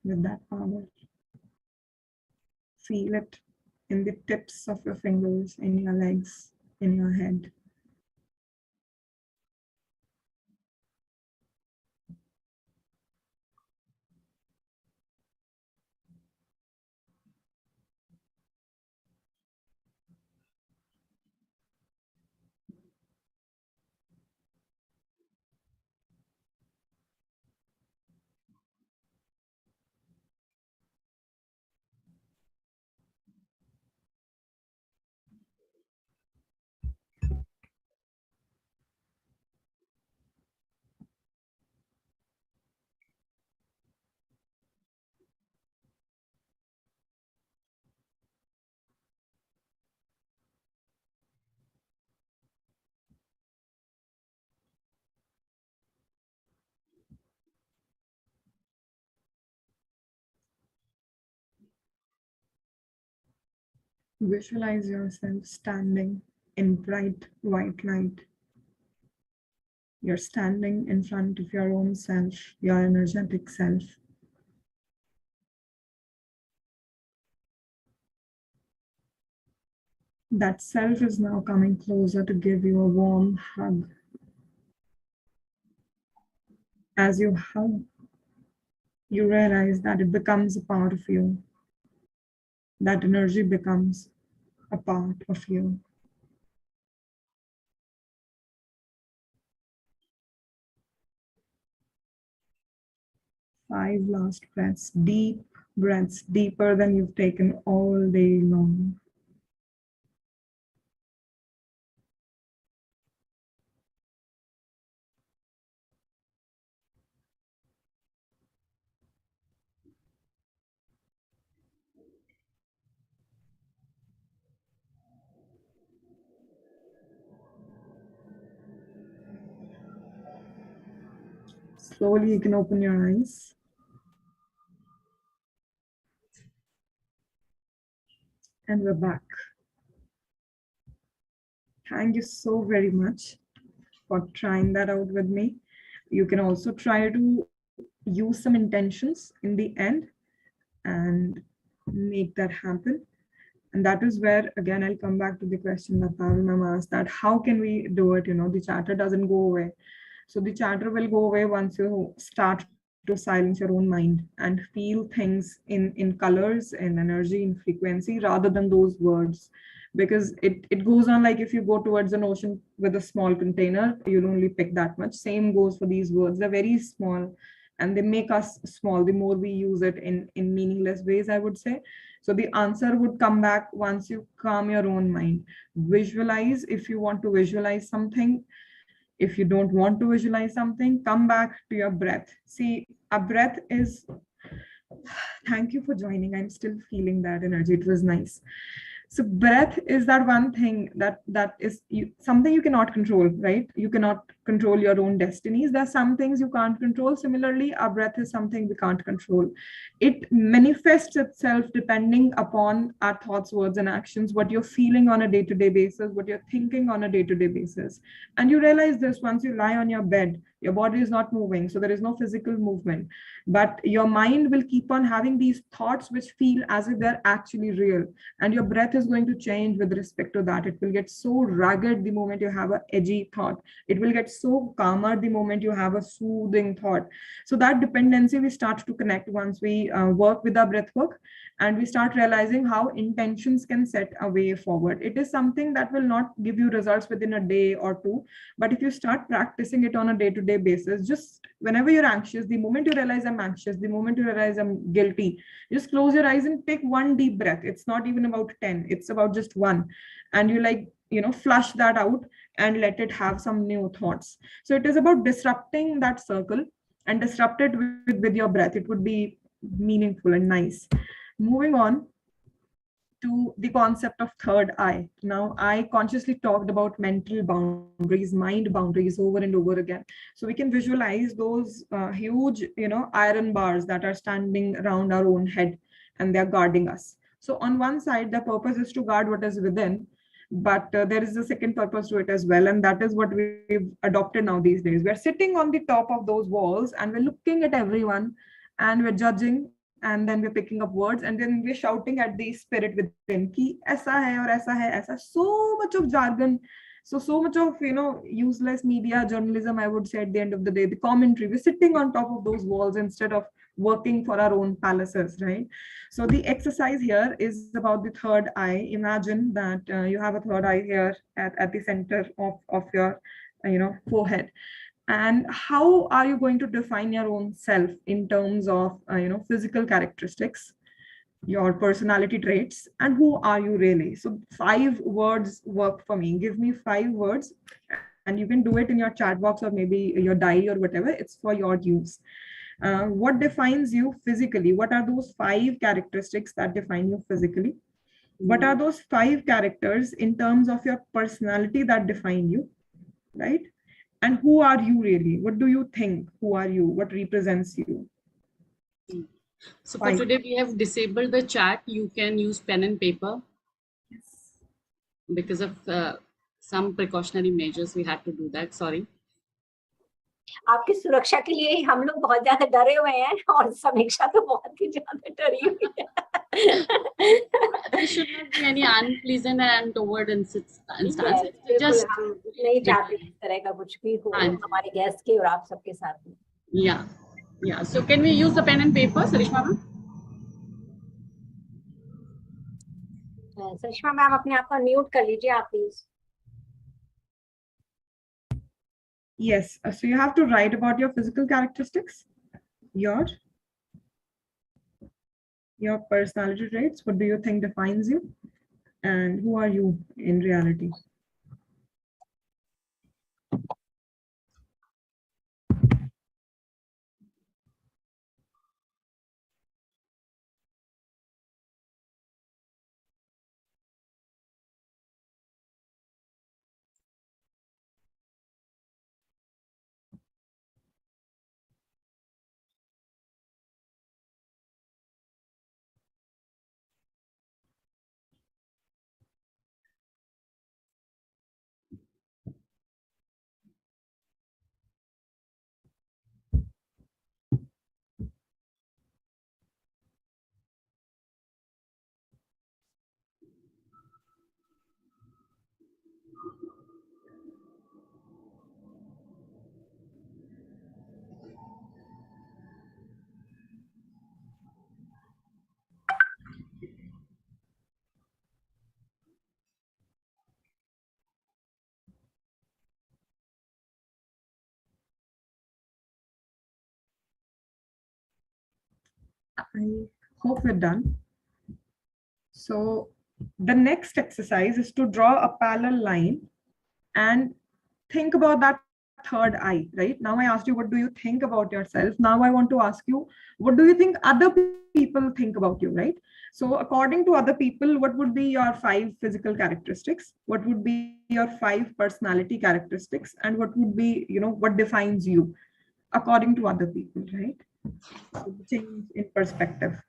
with that power. Feel it in the tips of your fingers, in your legs, in your head. Visualize yourself standing in bright white light. You're standing in front of your own self, your energetic self. That self is now coming closer to give you a warm hug. As you hug, you realize that it becomes a part of you. That energy becomes a part of you. Five last breaths, deep breaths, deeper than you've taken all day long. Slowly you can open your eyes. And we're back. Thank you so very much for trying that out with me. You can also try to use some intentions in the end and make that happen. And that is where, again, I'll come back to the question that Pavel ma'am asked, that how can we do it? The chatter doesn't go away. So the chatter will go away once you start to silence your own mind and feel things in colors, in energy, in frequency, rather than those words. Because it goes on like if you go towards an ocean with a small container, you'll only pick that much. Same goes for these words. They're very small and they make us small the more we use it in meaningless ways, I would say. So the answer would come back once you calm your own mind. Visualize. If you want to visualize something, if you don't want to visualize something, come back to your breath. See, a breath is, thank you for joining. I'm still feeling that energy. It was nice. So breath is that one thing that is something you cannot control, right? You cannot control your own destinies. There are some things you can't control. Similarly, our breath is something we can't control. It manifests itself depending upon our thoughts, words, and actions, what you're feeling on a day-to-day basis, what you're thinking on a day-to-day basis. And you realize this once you lie on your bed, your body is not moving, so there is no physical movement, but your mind will keep on having these thoughts which feel as if they're actually real, and your breath is going to change with respect to that. It will get so rugged the moment you have an edgy thought. It will get so calmer the moment you have a soothing thought. So that dependency we start to connect once we work with our breath work, and we start realizing how intentions can set a way forward. It is something that will not give you results within a day or two, but if you start practicing it on a day-to-day basis, just whenever you're anxious, the moment you realize I'm anxious, the moment you realize I'm guilty, just close your eyes and take one deep breath. It's not even about 10, it's about just one. And you flush that out and let it have some new thoughts. So it is about disrupting that circle and disrupt it with your breath. It would be meaningful and nice. Moving on to the concept of third eye. Now, I consciously talked about mental boundaries, mind boundaries over and over again. So we can visualize those huge, iron bars that are standing around our own head, and they're guarding us. So on one side, the purpose is to guard what is within, but there is a second purpose to it as well, and that is what we've adopted now these days. We're sitting on the top of those walls and we're looking at everyone and we're judging, and then we're picking up words, and then we're shouting at the spirit within ki aisa hai aur aisa hai aisa. So much of jargon, so much of useless media journalism, I would say. At the end of the day, the commentary, we're sitting on top of those walls instead of working for our own palaces, right? So the exercise here is about the third eye. Imagine that you have a third eye here at the center of your forehead. And how are you going to define your own self in terms of physical characteristics, your personality traits, and who are you really? So 5 words work for me. Give me 5 words, and you can do it in your chat box or maybe your diary or whatever. It's for your use. What defines you physically? What are those 5 characteristics that define you physically? What are those 5 characters in terms of your personality that define you, right? And who are you really? What do you think? Who are you? What represents you?
So for today, we have disabled the chat. You can use pen and paper.
Yes.
Because of some precautionary measures, we had to do that. Sorry.
आपकी सुरक्षा के लिए हम लोग बहुत ज्यादा डरे हुए हैं और समीक्षा तो बहुत ही ज्यादा डरी हुई है.
There should not be any unpleasant and untoward instances.
Just हम नहीं चाहते इस तरह का कुछ भी हो हमारे गेस्ट के और आप सबके साथ में.
Yeah. So can we use the pen and paper, Sarishma ma'am?
Sarishma ma'am अपने आप को म्यूट कर लीजिए आप please.
Yes, so you have to write about your physical characteristics, your personality traits. What do you think defines you, and who are you in reality? I hope we're done. So the next exercise is to draw a parallel line and think about that third eye, right? Now I asked you, what do you think about yourself? Now I want to ask you, what do you think other people think about you, right? So according to other people, what would be your 5 physical characteristics? What would be your 5 personality characteristics? And what would be, what defines you according to other people, right? So change in perspective.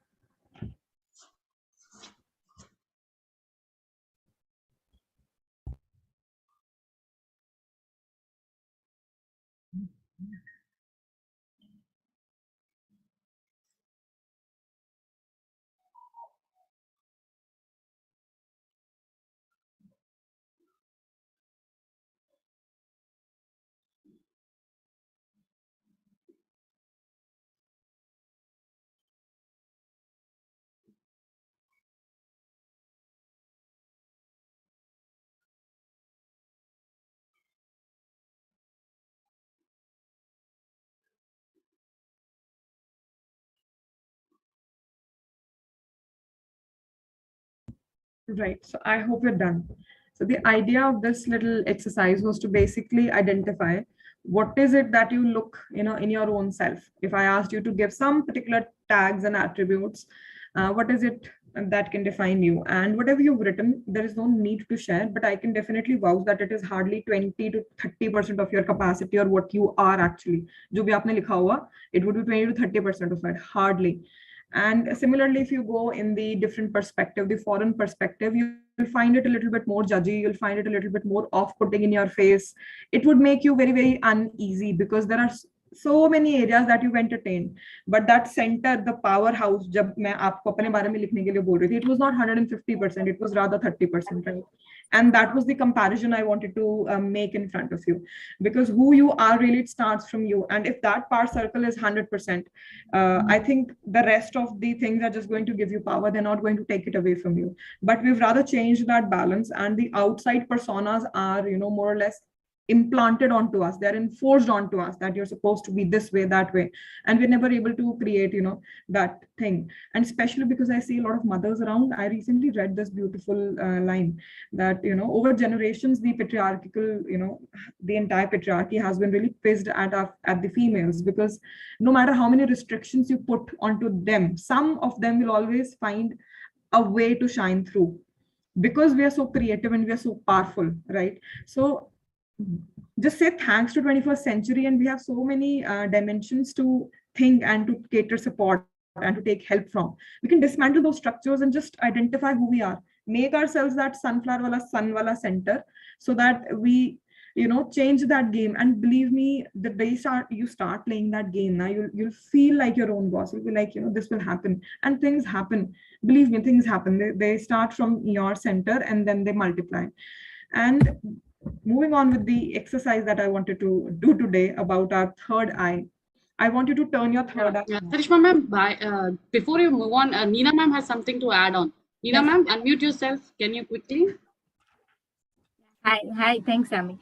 Right. So I hope you're done. So the idea of this little exercise was to basically identify what is it that you look, in your own self. If I asked you to give some particular tags and attributes, what is it that can define you? And whatever you've written, there is no need to share, but I can definitely vouch that it is hardly 20 to 30% of your capacity or what you are actually. Jo bhi aapne likha hua, it would be 20 to 30% of it, hardly. And similarly, if you go in the different perspective, the foreign perspective, you'll find it a little bit more judgy, you'll find it a little bit more off-putting in your face. It would make you very, very uneasy, because there are so many areas that you've entertained. But that center, the powerhouse, जब मैं आपको अपने बारे में लिखने के लिए बोल रही थी, it was not 150%, it was rather 30%, right? And that was the comparison I wanted to make in front of you, because who you are really, it starts from you. And if that part circle is 100%, I think the rest of the things are just going to give you power. They're not going to take it away from you. But we've rather changed that balance, and the outside personas are, more or less implanted onto us. They're enforced onto us that you're supposed to be this way, that way, and we're never able to create that thing. And especially because I see a lot of mothers around, I recently read this beautiful line that over generations, the patriarchal, the entire patriarchy has been really pissed at the females, because no matter how many restrictions you put onto them, some of them will always find a way to shine through, because we are so creative and we are so powerful, right? So just say thanks to 21st century, and we have so many dimensions to think and to cater support and to take help from. We can dismantle those structures and just identify who we are, make ourselves that sunflower wala sun wala center, so that we change that game. And believe me, the day you start playing that game, now you'll feel like your own boss. You'll be like, this will happen, and things happen. Believe me, things happen. They start from your center and then they multiply. And moving on with the exercise that I wanted to do today about our third eye, I want you to turn your third eye.
Sarishma ma'am, before you move on, Neena ma'am has something to add on. Neena ma'am, unmute yourself. Can you quickly?
Hi, thanks, Ami.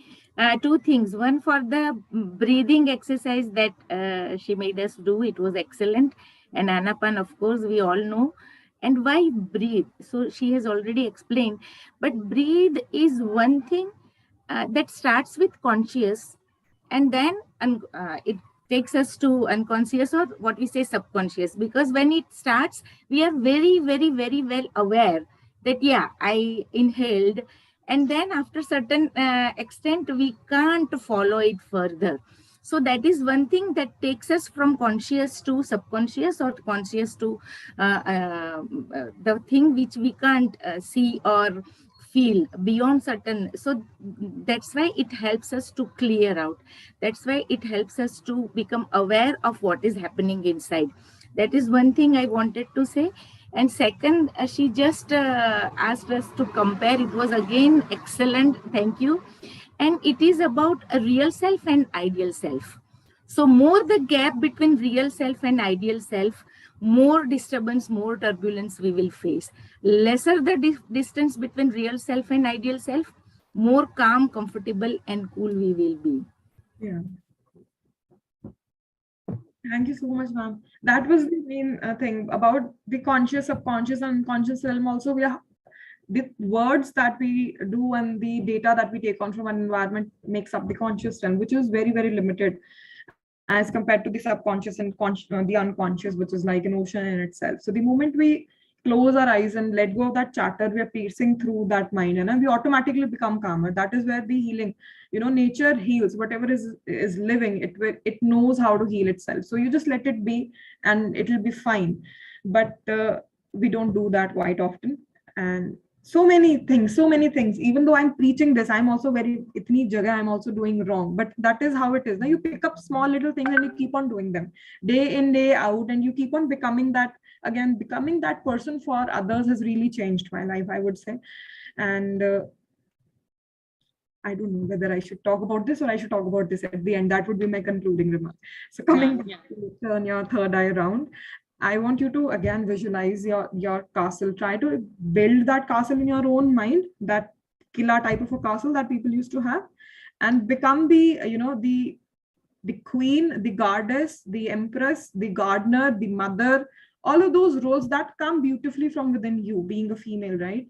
Two things. One, for the breathing exercise that she made us do, it was excellent. And Anapan, of course, we all know. And why breathe? So she has already explained. But breathe is one thing that starts with conscious, and then it takes us to unconscious, or what we say subconscious, because when it starts, we are very, very, very well aware that, yeah, I inhaled, and then after certain extent, we can't follow it further. So that is one thing that takes us from conscious to subconscious, or conscious to the thing which we can't see or feel beyond certain. So that's why it helps us to clear out. That's why it helps us to become aware of what is happening inside. That is one thing I wanted to say. And second, she just asked us to compare. It was again excellent. Thank you. And it is about a real self and ideal self. So more the gap between real self and ideal self, more disturbance, more turbulence we will face. Lesser the distance between real self and ideal self, more calm, comfortable, and cool we will be.
Yeah. Thank you so much, ma'am. That was the main thing about the conscious, subconscious, and unconscious realm. Also, the words that we do and the data that we take on from an environment makes up the conscious realm, which is very, very limited as compared to the subconscious and the unconscious, which is like an ocean in itself. So the moment we close our eyes and let go of that chatter, we are piercing through that mind, and we automatically become calmer. That is where the healing, nature heals. Whatever is living, it knows how to heal itself. So you just let it be, and it'll be fine. But we don't do that quite often. And so many things, even though I'm preaching this, I'm also very itni jagah I'm also doing wrong, but that is how it is. Now you pick up small little things and you keep on doing them day in, day out, and you keep on becoming that person for others. Has really changed my life, I would say. And I don't know whether I should talk about this or I should talk about this at the end. That would be my concluding remark. So coming back to turn your third eye around, I want you to again visualize your castle. Try to build that castle in your own mind, that killa type of a castle that people used to have, and become the queen, the goddess, the empress, the gardener, the mother, all of those roles that come beautifully from within you, being a female, right?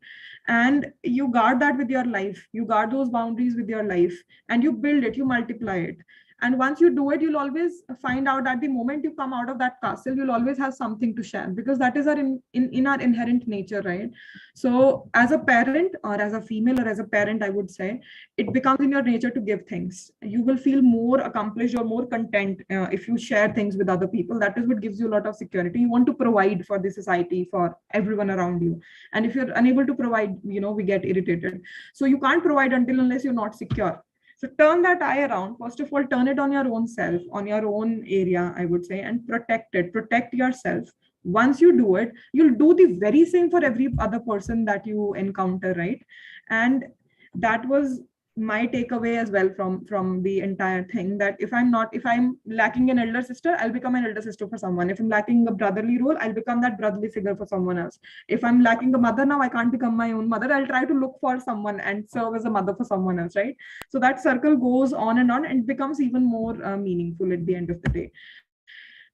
And you guard that with your life. You guard those boundaries with your life, and you build it, you multiply it. And once you do it, you'll always find out that the moment you come out of that castle, you'll always have something to share, because that is our in our inherent nature, right? So as a parent, or as a female, or as a parent, I would say, it becomes in your nature to give things. You will feel more accomplished or more content if you share things with other people. That is what gives you a lot of security. You want to provide for the society, for everyone around you. And if you're unable to provide, we get irritated. So you can't provide unless you're not secure. So turn that eye around. First of all, turn it on your own self, on your own area, I would say, and protect it. Protect yourself. Once you do it, you'll do the very same for every other person that you encounter, right? And that was my takeaway as well from the entire thing, that if I'm lacking an elder sister, I'll become an elder sister for someone. If I'm lacking a brotherly role, I'll become that brotherly figure for someone else. If I'm lacking a mother, now I can't become my own mother, I'll try to look for someone and serve as a mother for someone else, right? So that circle goes on and becomes even more meaningful at the end of the day.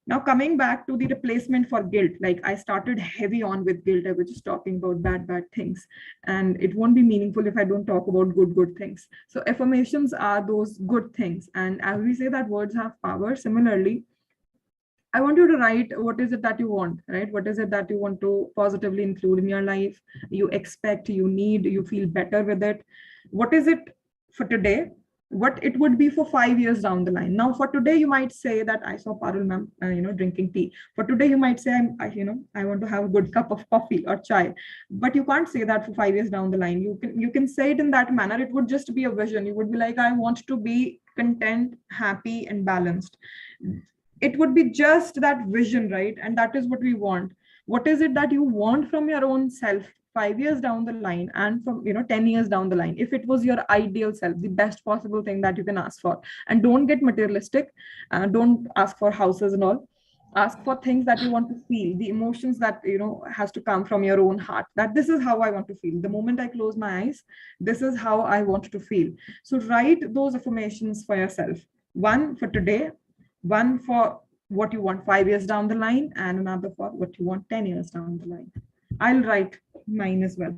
Now, coming back to the replacement for guilt, like I started heavy on with guilt. I was just talking about bad things, and it won't be meaningful if I don't talk about good things. So affirmations are those good things. And as we say that words have power, similarly, I want you to write what is it that you want, right? What is it that you want to positively include in your life? You expect, you need, you feel better with it. What is it for today? What it would be for 5 years down the line. Now, for today, you might say that I saw Parul ma'am, drinking tea. For today, you might say, I want to have a good cup of coffee or chai. But you can't say that for 5 years down the line. You can say it in that manner. It would just be a vision. You would be like, I want to be content, happy, and balanced. It would be just that vision, right? And that is what we want. What is it that you want from your own self 5 years down the line, and from 10 years down the line? If it was your ideal self, the best possible thing that you can ask for. And don't get materialistic. Don't ask for houses and all. Ask for things that you want to feel, the emotions that has to come from your own heart, that this is how I want to feel. The moment I close my eyes, this is how I want to feel. So write those affirmations for yourself. One for today, one for what you want 5 years down the line, and another for what you want 10 years down the line. I'll write mine as well.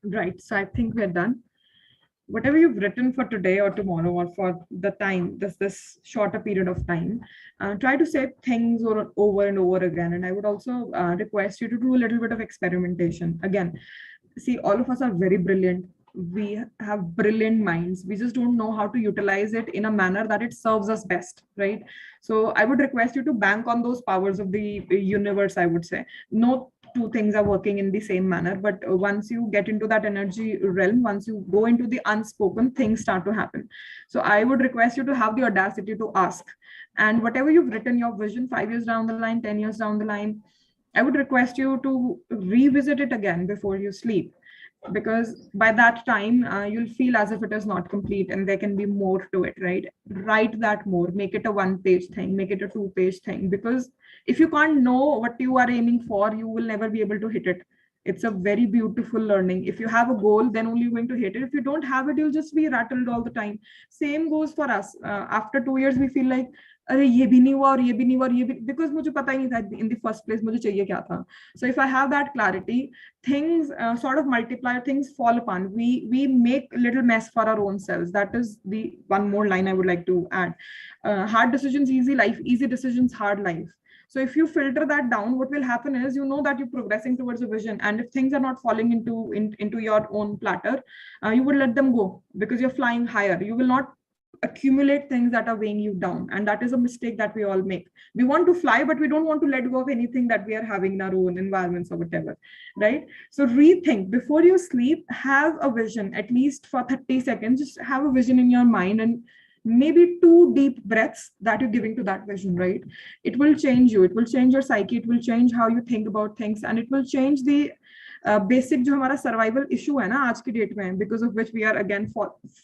Right. So I think we're done. Whatever you've written for today or tomorrow or for the time, this shorter period of time, try to say things over and over again. And I would also request you to do a little bit of experimentation. Again, see, all of us are very brilliant. We have brilliant minds. We just don't know how to utilize it in a manner that it serves us best, right? So I would request you to bank on those powers of the universe, I would say. No two things are working in the same manner, but once you get into that energy realm, once you go into the unspoken, things start to happen. So I would request you to have the audacity to ask. And whatever you've written, your vision 5 years down the line, 10 years down the line, I would request you to revisit it again before you sleep. because by that time you'll feel as if it is not complete and there can be more to it, right? Write that more, make it a 1-page thing, make it a 2-page thing, because if you can't know what you are aiming for, you will never be able to hit it. It's a very beautiful learning. If you have a goal, then only you're going to hit it. If you don't have it, you'll just be rattled all the time. Same goes for us. After 2 years, we feel like, अरे ये भी नहीं हुआ और ये भी नहीं हुआ और ये भी, because मुझे पता ही नहीं था in the first place मुझे चाहिए क्या था. So if I have that clarity, things sort of multiply, things fall upon. We make little mess for our own selves. That is the one more line I would like to add. Hard decisions, easy life. Easy decisions, hard life. So if you filter that down, what will happen is, you know that you're progressing towards a vision, and if things are not falling into your own platter, you will let them go because you're flying higher. You will not accumulate things that are weighing you down, and that is a mistake that we all make. We want to fly, but we don't want to let go of anything that we are having in our own environments or whatever, right? So rethink before you sleep. Have a vision, at least for 30 seconds. Just have a vision in your mind, and maybe 2 deep breaths that you're giving to that vision, right? It will change you, it will change your psyche, it will change how you think about things, and it will change the basic जो हमारा survival issue है ना आज की date में, because of which we are again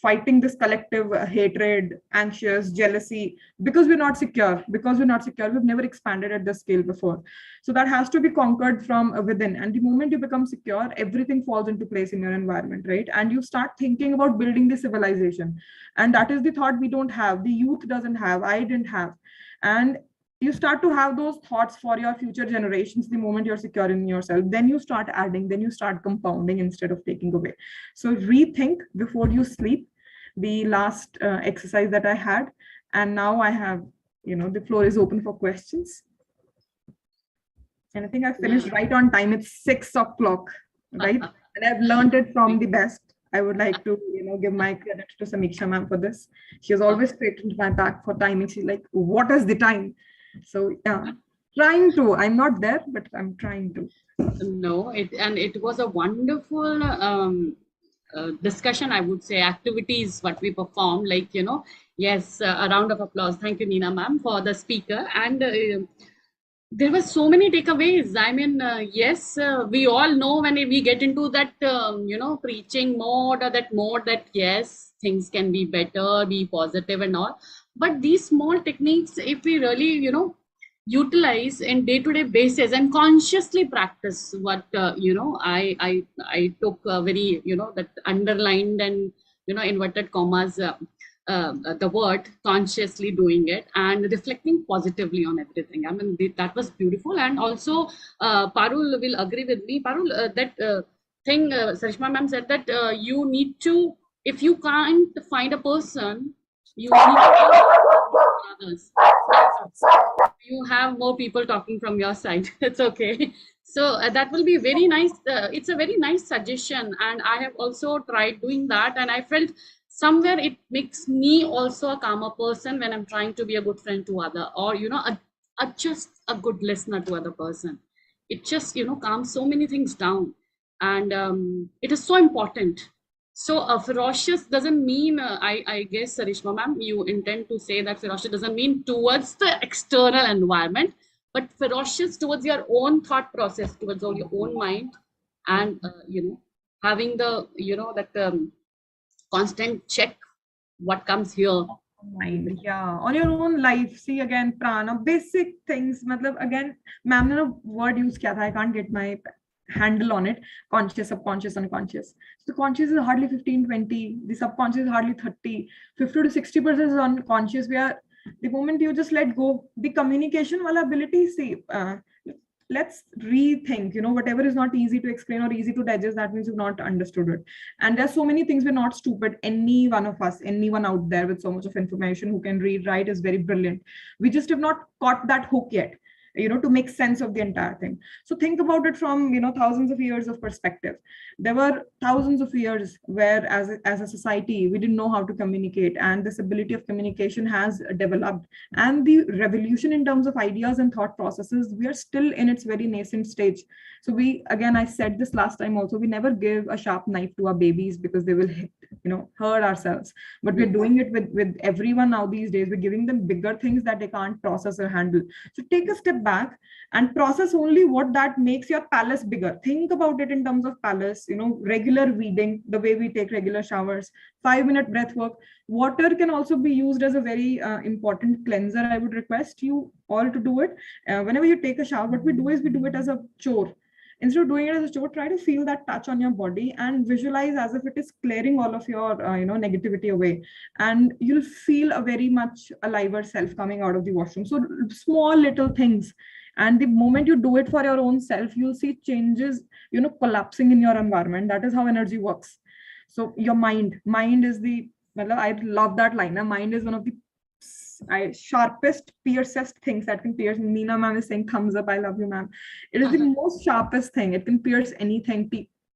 fighting this collective hatred, anxious, jealousy, because we're not secure. We've never expanded at this scale before. So that has to be conquered from within. And the moment you become secure, everything falls into place in your environment, right? And you start thinking about building the civilization. And that is the thought we don't have. The youth doesn't have. I didn't have. And you start to have those thoughts for your future generations the moment you're secure in yourself. Then you start adding, then you start compounding instead of taking away. So rethink before you sleep, the last exercise that I had. And now I have, the floor is open for questions. And I think I finished right on time. It's 6 o'clock, right? And I've learned it from the best. I would like to, give my credit to Samiksha ma'am for this. She has always straightened my back for timing. She's like, what is the time? So yeah, trying to. I'm not there, but I'm trying to.
No, it was a wonderful discussion, I would say. Activities what we performed, like, yes, a round of applause. Thank you, Neena ma'am, for the speaker. And there were so many takeaways. I mean, yes, we all know when we get into that, preaching mode, or that mode that, yes, things can be better, be positive and all. But these small techniques, if we really, utilize in day-to-day basis and consciously practice what, I took very, that underlined and, inverted commas, the word consciously doing it and reflecting positively on everything. I mean, that was beautiful. And also, Parul will agree with me. Parul, that thing Sarishma ma'am said, that you need to, if you can't find a person, you need to others. You have more people talking from your side. It's okay. So that will be very nice. It's a very nice suggestion, and I have also tried doing that, and I felt somewhere it makes me also a calmer person when I'm trying to be a good friend to other, or just a good listener to other person. It just calms so many things down, and it is so important. So ferocious doesn't mean, I guess, Sarishma ma'am, you intend to say that ferocious doesn't mean towards the external environment, but ferocious towards your own thought process, towards your own mind, and having the that constant check what comes here.
Mind, yeah, on your own life. See, again, prana, basic things. Matlab, again, ma'am ne word use kiya tha, I can't get my handle on it. Conscious, subconscious, unconscious. So conscious is hardly 15-20, the subconscious is hardly 30, 50 to 60% is unconscious. We are, the moment you just let go, the communication wala ability, see, let's rethink, whatever is not easy to explain or easy to digest, that means you've not understood it. And there's so many things. We're not stupid. Any one of us, anyone out there with so much of information who can read, write is very brilliant. We just have not caught that hook yet, to make sense of the entire thing. So think about it from, thousands of years of perspective. There were thousands of years where as a society, we didn't know how to communicate, and this ability of communication has developed. And the revolution in terms of ideas and thought processes, we are still in its very nascent stage. So I said this last time also, we never give a sharp knife to our babies because they will hurt ourselves. But we're doing it with everyone now these days. We're giving them bigger things that they can't process or handle. So take a step back and process only what that makes your palace bigger. Think about it in terms of palace, regular weeding, the way we take regular showers, 5-minute breath work. Water can also be used as a very important cleanser. I would request you all to do it. Whenever you take a shower, what we do is we do it as a chore. Instead of doing it as a chore, try to feel that touch on your body and visualize as if it is clearing all of your negativity away, and you'll feel a very much aliver self coming out of the washroom. So small little things, and the moment you do it for your own self, you'll see changes collapsing in your environment. That is how energy works. So your mind is the, I love that line. Mind is one of the sharpest, fiercest things that can pierce. Meena ma'am is saying thumbs up. I love you, ma'am. It is the most sharpest thing. It can pierce anything.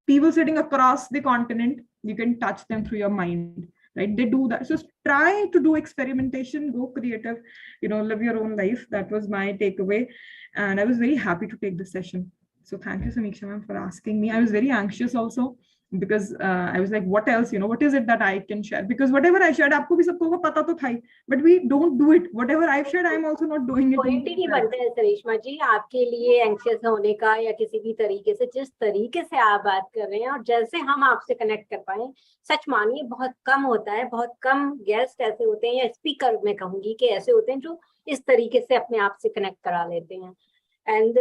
People sitting across the continent, you can touch them through your mind, right? They do that. So try to do experimentation, go creative, live your own life. That was my takeaway. And I was very happy to take this session. So thank you, Samiksha ma'am, for asking me. I was very anxious also, because I was like, what else, what is it that I can share? Because whatever I shared, आपको भी सबको को पता तो था ही, but we don't do it. Whatever I've shared, I'm also not doing it.
Point ही नहीं बनता है सरिश्मा जी आपके लिए एंक्शियस होने का, या किसी भी तरीके से, जिस तरीके से आप बात कर रहे हैं और जैसे हम आपसे कनेक्ट कर पाए, सच मानिए बहुत कम होता है। बहुत कम गेस्ट ऐसे होते हैं, या स्पीकर मैं कहूंगी कि ऐसे होते हैं जो इस तरीके से अपने आप से कनेक्ट करा लेते हैं। एंड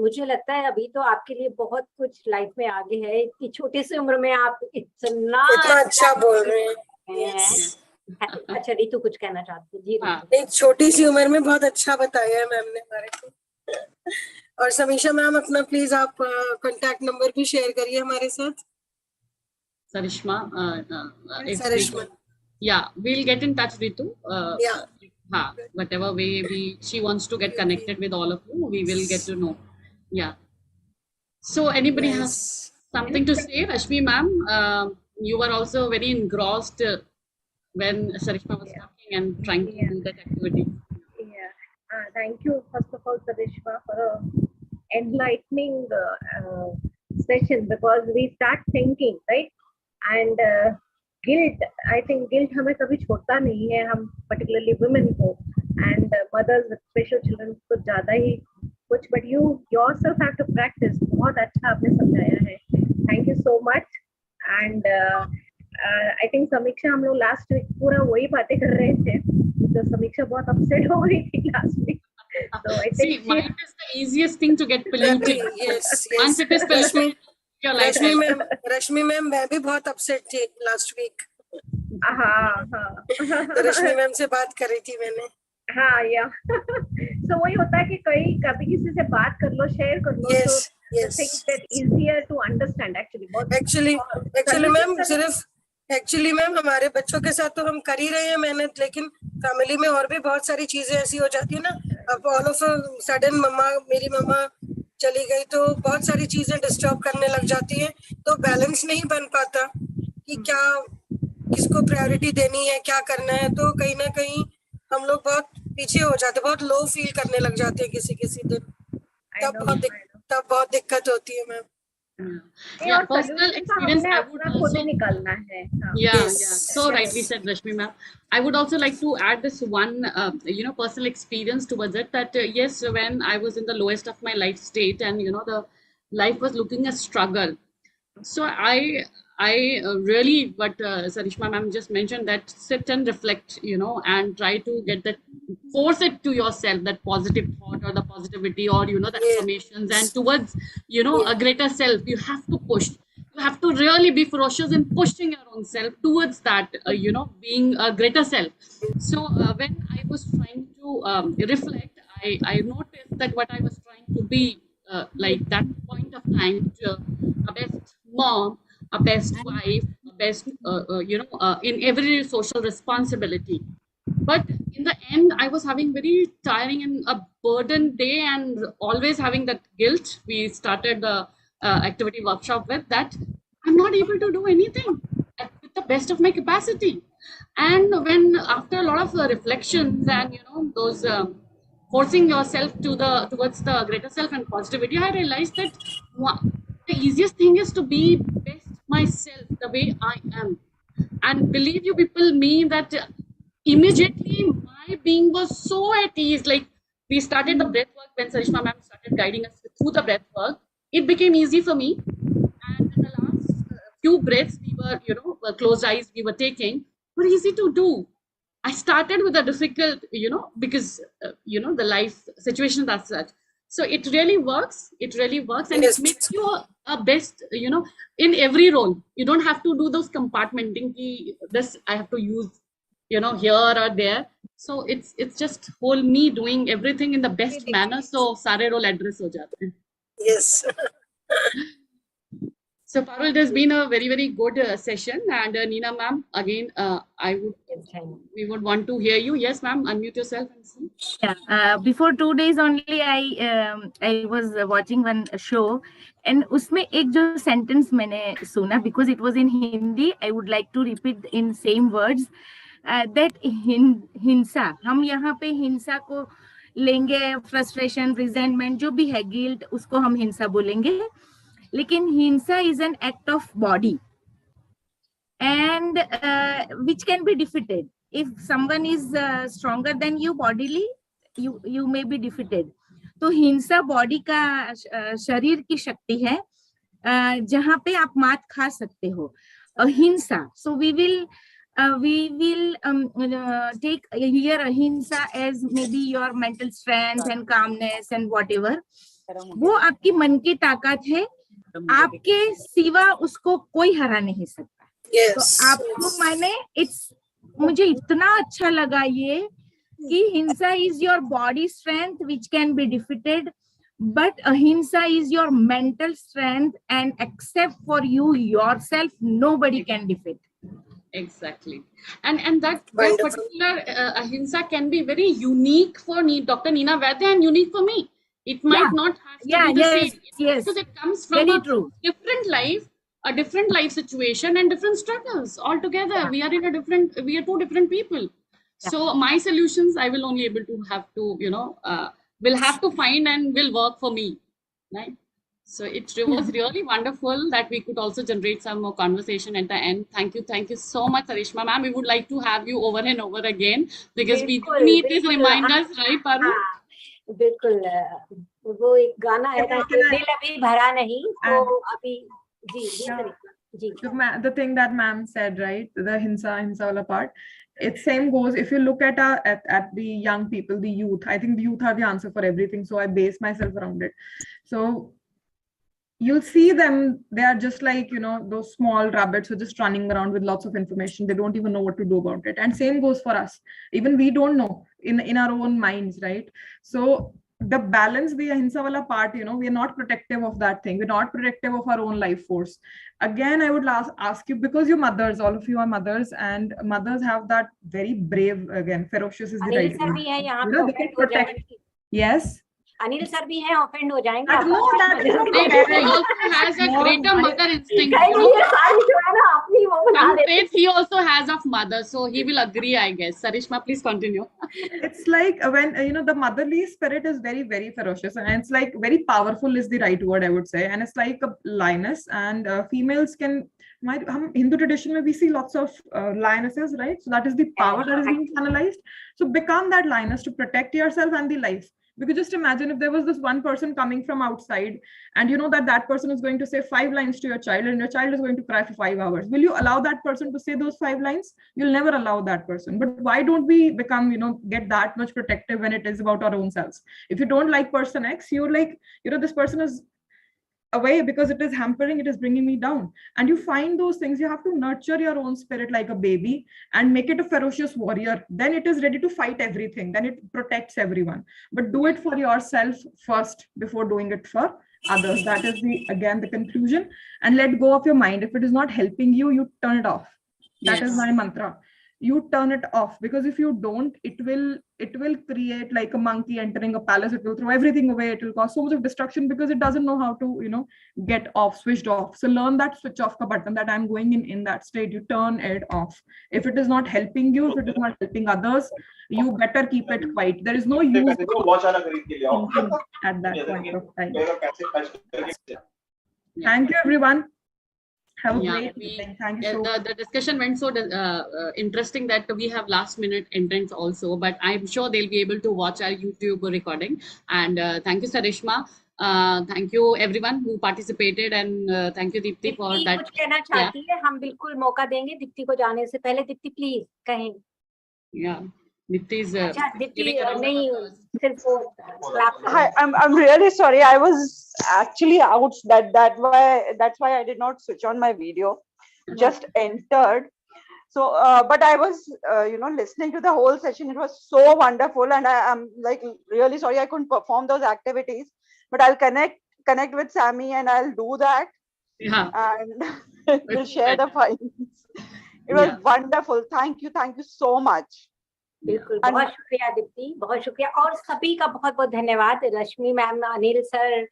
मुझे लगता है अभी तो आपके लिए बहुत कुछ लाइफ में आगे है। इतनी छोटी सी उम्र में आप इतना
अच्छा बोल रहे हैं।
अच्छा रीतू कुछ कहना चाहती है? जी
नहीं, छोटी सी उम्र में बहुत अच्छा बताया है मैम ने हमारे को। और समीक्षा मैम अपना प्लीज आप कांटेक्ट नंबर भी शेयर करिए हमारे साथ।
Sarishma,
Sarishma,
yeah, we'll get in touch, Ritu.
yeah.
Whatever way she wants to get connected with all of you, we will get to know. Yeah. So anybody has something to say? Rashmi ma'am, you were also very engrossed when Sarishma was talking and trying to do that activity.
Yeah. Thank you, first of all, Sarishma, for an enlightening session, because we start thinking, right? And guilt, I think guilt हमें कभी छोड़ता नहीं है, हम particularly women को, and mothers with special children को ज़्यादा ही कुछ, but you yourself have to practice. बहुत अच्छा आपने समझाया है, thank you so much. And I think समीक्षा, हम लोग last week पूरा वही बातें कर रहे थे, तो समीक्षा बहुत upset हो गई थी last week. So I think
see, mind is the easiest thing to get polluted.
Yes.
Once it is polluted, your life.
Rashmi ma'am मैं भी बहुत अपसेट थी लास्ट वीक।
हाँ
रश्मि मैम से बात कर रही थी मैंने।
हाँ या so वही होता है कि कभी किसी से बात कर लो, शेयर कर लो, so things that easier to understand actually
ma'am actually ma'am हमारे बच्चों के साथ तो हम कर ही रहे हैं मेहनत, लेकिन फैमिली में और भी बहुत सारी चीजें ऐसी हो जाती है ना। अब ऑल ऑफ सडन मेरी मम्मा चली गई तो बहुत सारी चीजें डिस्टर्ब करने लग जाती हैं, तो बैलेंस नहीं बन पाता कि क्या किसको प्रायोरिटी देनी है, क्या करना है। तो कहीं ना कहीं हम लोग बहुत पीछे हो जाते, बहुत लो फील करने लग जाते हैं किसी दिन, तब बहुत दिक्कत होती है ma'am.
Yeah, personal experience I would also
निकालना है।
So rightly said, Rashmi ma'am. I would also like to add this one personal experience towards it, that yes, when I was in the lowest of my life state and the life was looking a struggle, so I really, what Sarishma ma'am just mentioned, that sit and reflect, and try to get that, force it to yourself, that positive thought or the positivity or the affirmations, and towards a greater self. You have to push. You have to really be ferocious in pushing your own self towards that, being a greater self. So when I was trying to reflect, I noticed that what I was trying to be, like that point of time, a best mom, a best wife, a best, in every social responsibility. But in the end, I was having very tiring and a burden day, and always having that guilt. We started the activity workshop with that. I'm not able to do anything with the best of my capacity. And when after a lot of reflections and those forcing yourself towards the greater self and positivity, I realized that the easiest thing is to be best myself the way I am. And believe you people me that immediately my being was so at ease. Like we started the breath work when Sarishma ma'am started guiding us through the breath work. It became easy for me. And the last few breaths we were, closed eyes we were taking were easy to do. I started with a difficult, because, the life situation that's such. So it really works. It really works. And
Yes.
it makes you a best, in every role. You don't have to do those compartmenting. This I have to use, here or there. So it's just whole me doing everything in the best manner. So sare role address ho jate hain.
Yes.
So Parul, it has been a very, very good session. And Neena ma'am, again, we would want to hear you. Yes, ma'am, unmute yourself and see.
Yeah, before 2 days only, I was watching one show, and उसमें एक जो sentence मैंने सुना, because it was in Hindi. I would like to repeat in same words. That हिंसा, हम यहाँ पे हिंसा को लेंगे, frustration, resentment, जो भी है, guilt, उसको हम हिंसा बोलेंगे. लेकिन हिंसा is an act of body, and which can be defeated. If someone is stronger than you bodily, you may be defeated. तो हिंसा बॉडी का शरीर की शक्ति है, जहां पे आप मात खा सकते हो. हिंसा, so we will take here ahimsa as maybe your mental strength and calmness and whatever. वो आपकी मन की ताकत है, आपके सिवा उसको कोई हरा नहीं सकता.
Yes.
तो आपको मुझे इतना अच्छा लगा ये कि हिंसा is your body strength which can be defeated, but ahimsa is your mental strength, and except for you yourself, nobody can defeat.
Exactly. And that particular ahimsa can be very unique for Dr. Neena Vaidya and unique for me. It might not have to be the same.
Yes.
Because it comes from
Very true.
a different life situation and different struggles altogether.
Yeah.
We are two different people.
Yeah.
So my solutions, I will only able to have to, will have to find and will work for me. Right? So it was really wonderful that we could also generate some more conversation at the end. Thank you so much, Sarishma ma'am. We would like to have you over and over again because we need these reminders, right, Parul?
बिल्कुल, वो एक गाना है ना, दिल अभी भरा नहीं, तो अभी जी.
The thing that ma'am said, right, the hinsa wala part, it same goes if you look at the young people, the youth. I think the youth are the answer for everything, so I base myself around it. So you'll see them, they are just like, those small rabbits who are just running around with lots of information. They don't even know what to do about it. And same goes for us. Even we don't know in our own minds, right? So the balance, the ahimsa wala part, we are not protective of that thing. We're not protective of our own life force. Again, I would ask you, because you're mothers, all of you are mothers, and mothers have that very brave, again, ferocious is the right word. They can protect. Yes.
Anil sir भी है, offend हो जाएंगे.
He also has a greater mother instinct. He also has of mother, so he will agree, I guess. Sarishma, please continue.
It's like when the motherly spirit is very, very ferocious, and it's like very powerful is the right word, I would say. And it's like a lioness, and females can. Hindu tradition, we see lots of lionesses, right? So that is the power that is being channelized. So become that lioness to protect yourself and the life. Because just imagine if there was this one person coming from outside, and that person is going to say 5 lines to your child, and your child is going to cry for 5 hours. Will you allow that person to say those 5 lines? You'll never allow that person. But why don't we become, get that much protective when it is about our own selves? If you don't like person X, you're like, this person is away because it is hampering, it is bringing me down. And you find those things, you have to nurture your own spirit like a baby and make it a ferocious warrior. Then it is ready to fight everything. Then it protects everyone. But do it for yourself first before doing it for others. That is the conclusion. And let go of your mind. If it is not helping you, you turn it off. That is my mantra. You turn it off, because if you don't, it will create like a monkey entering a palace. It will throw everything away. It will cause so much of destruction because it doesn't know how to get off, switched off. So learn that switch off button, that I'm going in that state. You turn it off. If it is not helping you, if it is not helping others, you better keep it quiet. There is no use at that point of time. Thank you, everyone. Have a
Yeah,
great evening. Thank you so much.
the discussion went so interesting that we have last minute entrants also, but I'm sure they'll be able to watch our YouTube recording. And thank you, Sarishma. Thank you everyone who participated, and thank you Deepti for
Deepti
that.
कुछ कहना
Yeah,
चाहती है, हम बिल्कुल मौका देंगे दीप्ति को जाने से पहले. दीप्ति प्लीज कहें.
yeah. Deepti is
अच्छा Deepti
giving a round of
नहीं,
applause.
सिर्फ वो clap
Hi, I'm really sorry. I was actually out. That's why I did not switch on my video. Just entered. So, but I was listening to the whole session. It was so wonderful, and I'm like really sorry I couldn't perform those activities. But I'll connect with Sammy, and I'll do that,
Yeah,
and we'll share the findings. It was
yeah.
wonderful. Thank you so much.
बिल्कुल, बहुत शुक्रिया दीप्ति, बहुत शुक्रिया. और सभी का बहुत बहुत धन्यवाद. Rashmi ma'am, Anil sir,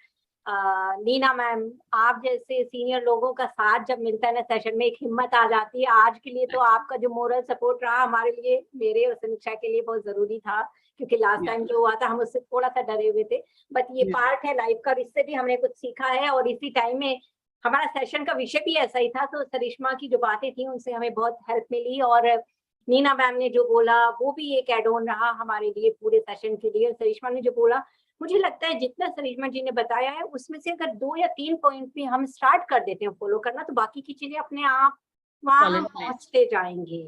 Neena ma'am, आप जैसे सीनियर लोगों का साथ जब मिलता है ना सेशन में, एक हिम्मत आ जाती है. आज के लिए तो आपका जो मोरल सपोर्ट रहा हमारे लिए, मेरे और समीक्षा के लिए बहुत जरूरी था, क्योंकि लास्ट टाइम जो हुआ था हम उससे थोड़ा सा डरे हुए थे. बट ये पार्ट है लाइफ का, इससे भी हमने कुछ सीखा है. और इसी टाइम में हमारा सेशन का विषय भी ऐसा ही था, तो सरिश्मा की जो बातें थी उनसे हमें बहुत हेल्प मिली. और नीना मैम ने जो बोला वो भी एक एड ऑन रहा हमारे लिए पूरे सेशन के लिए. सरिश्मा ने जो बोला, मुझे लगता है जितना सरिश्मा जी ने बताया है उसमें से अगर 2 या 3 पॉइंट भी हम स्टार्ट कर देते हैं फॉलो करना, तो बाकी की चीजें अपने आप वहां हम पहुंचते जाएंगे.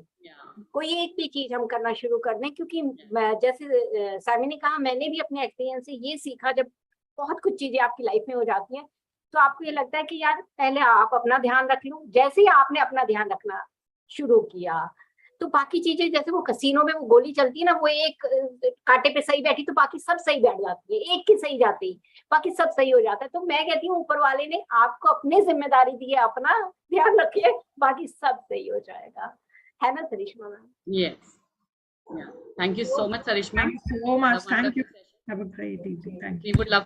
कोई एक भी चीज हम करना शुरू कर दें, क्योंकि जैसे सैमी ने कहा, मैंने भी अपने एक्सपीरियंस से ये सीखा, जब बहुत कुछ चीजें आपकी लाइफ में हो जाती हैं तो आपको ये लगता है कि यार पहले आप अपना ध्यान रख लो. जैसे ही आपने अपना ध्यान रखना शुरू किया तो बाकी चीजें, जैसे वो कसीनो में वो गोली चलती है ना, वो एक कांटे पे सही बैठी तो बाकी सब सही बैठ जाती है, एक की सही जाती बाकी सब सही हो जाता है. तो मैं कहती हूँ ऊपर वाले ने आपको अपनी जिम्मेदारी दी है, अपना ध्यान रखिए, बाकी सब सही हो जाएगा. है ना सरिश्मा ma'am?
Yes. Yeah. Thank you so much, Sarishma.
Thank you so much.
A
Thank you.
wonderful session.
Have a great evening. Thank you.
We would love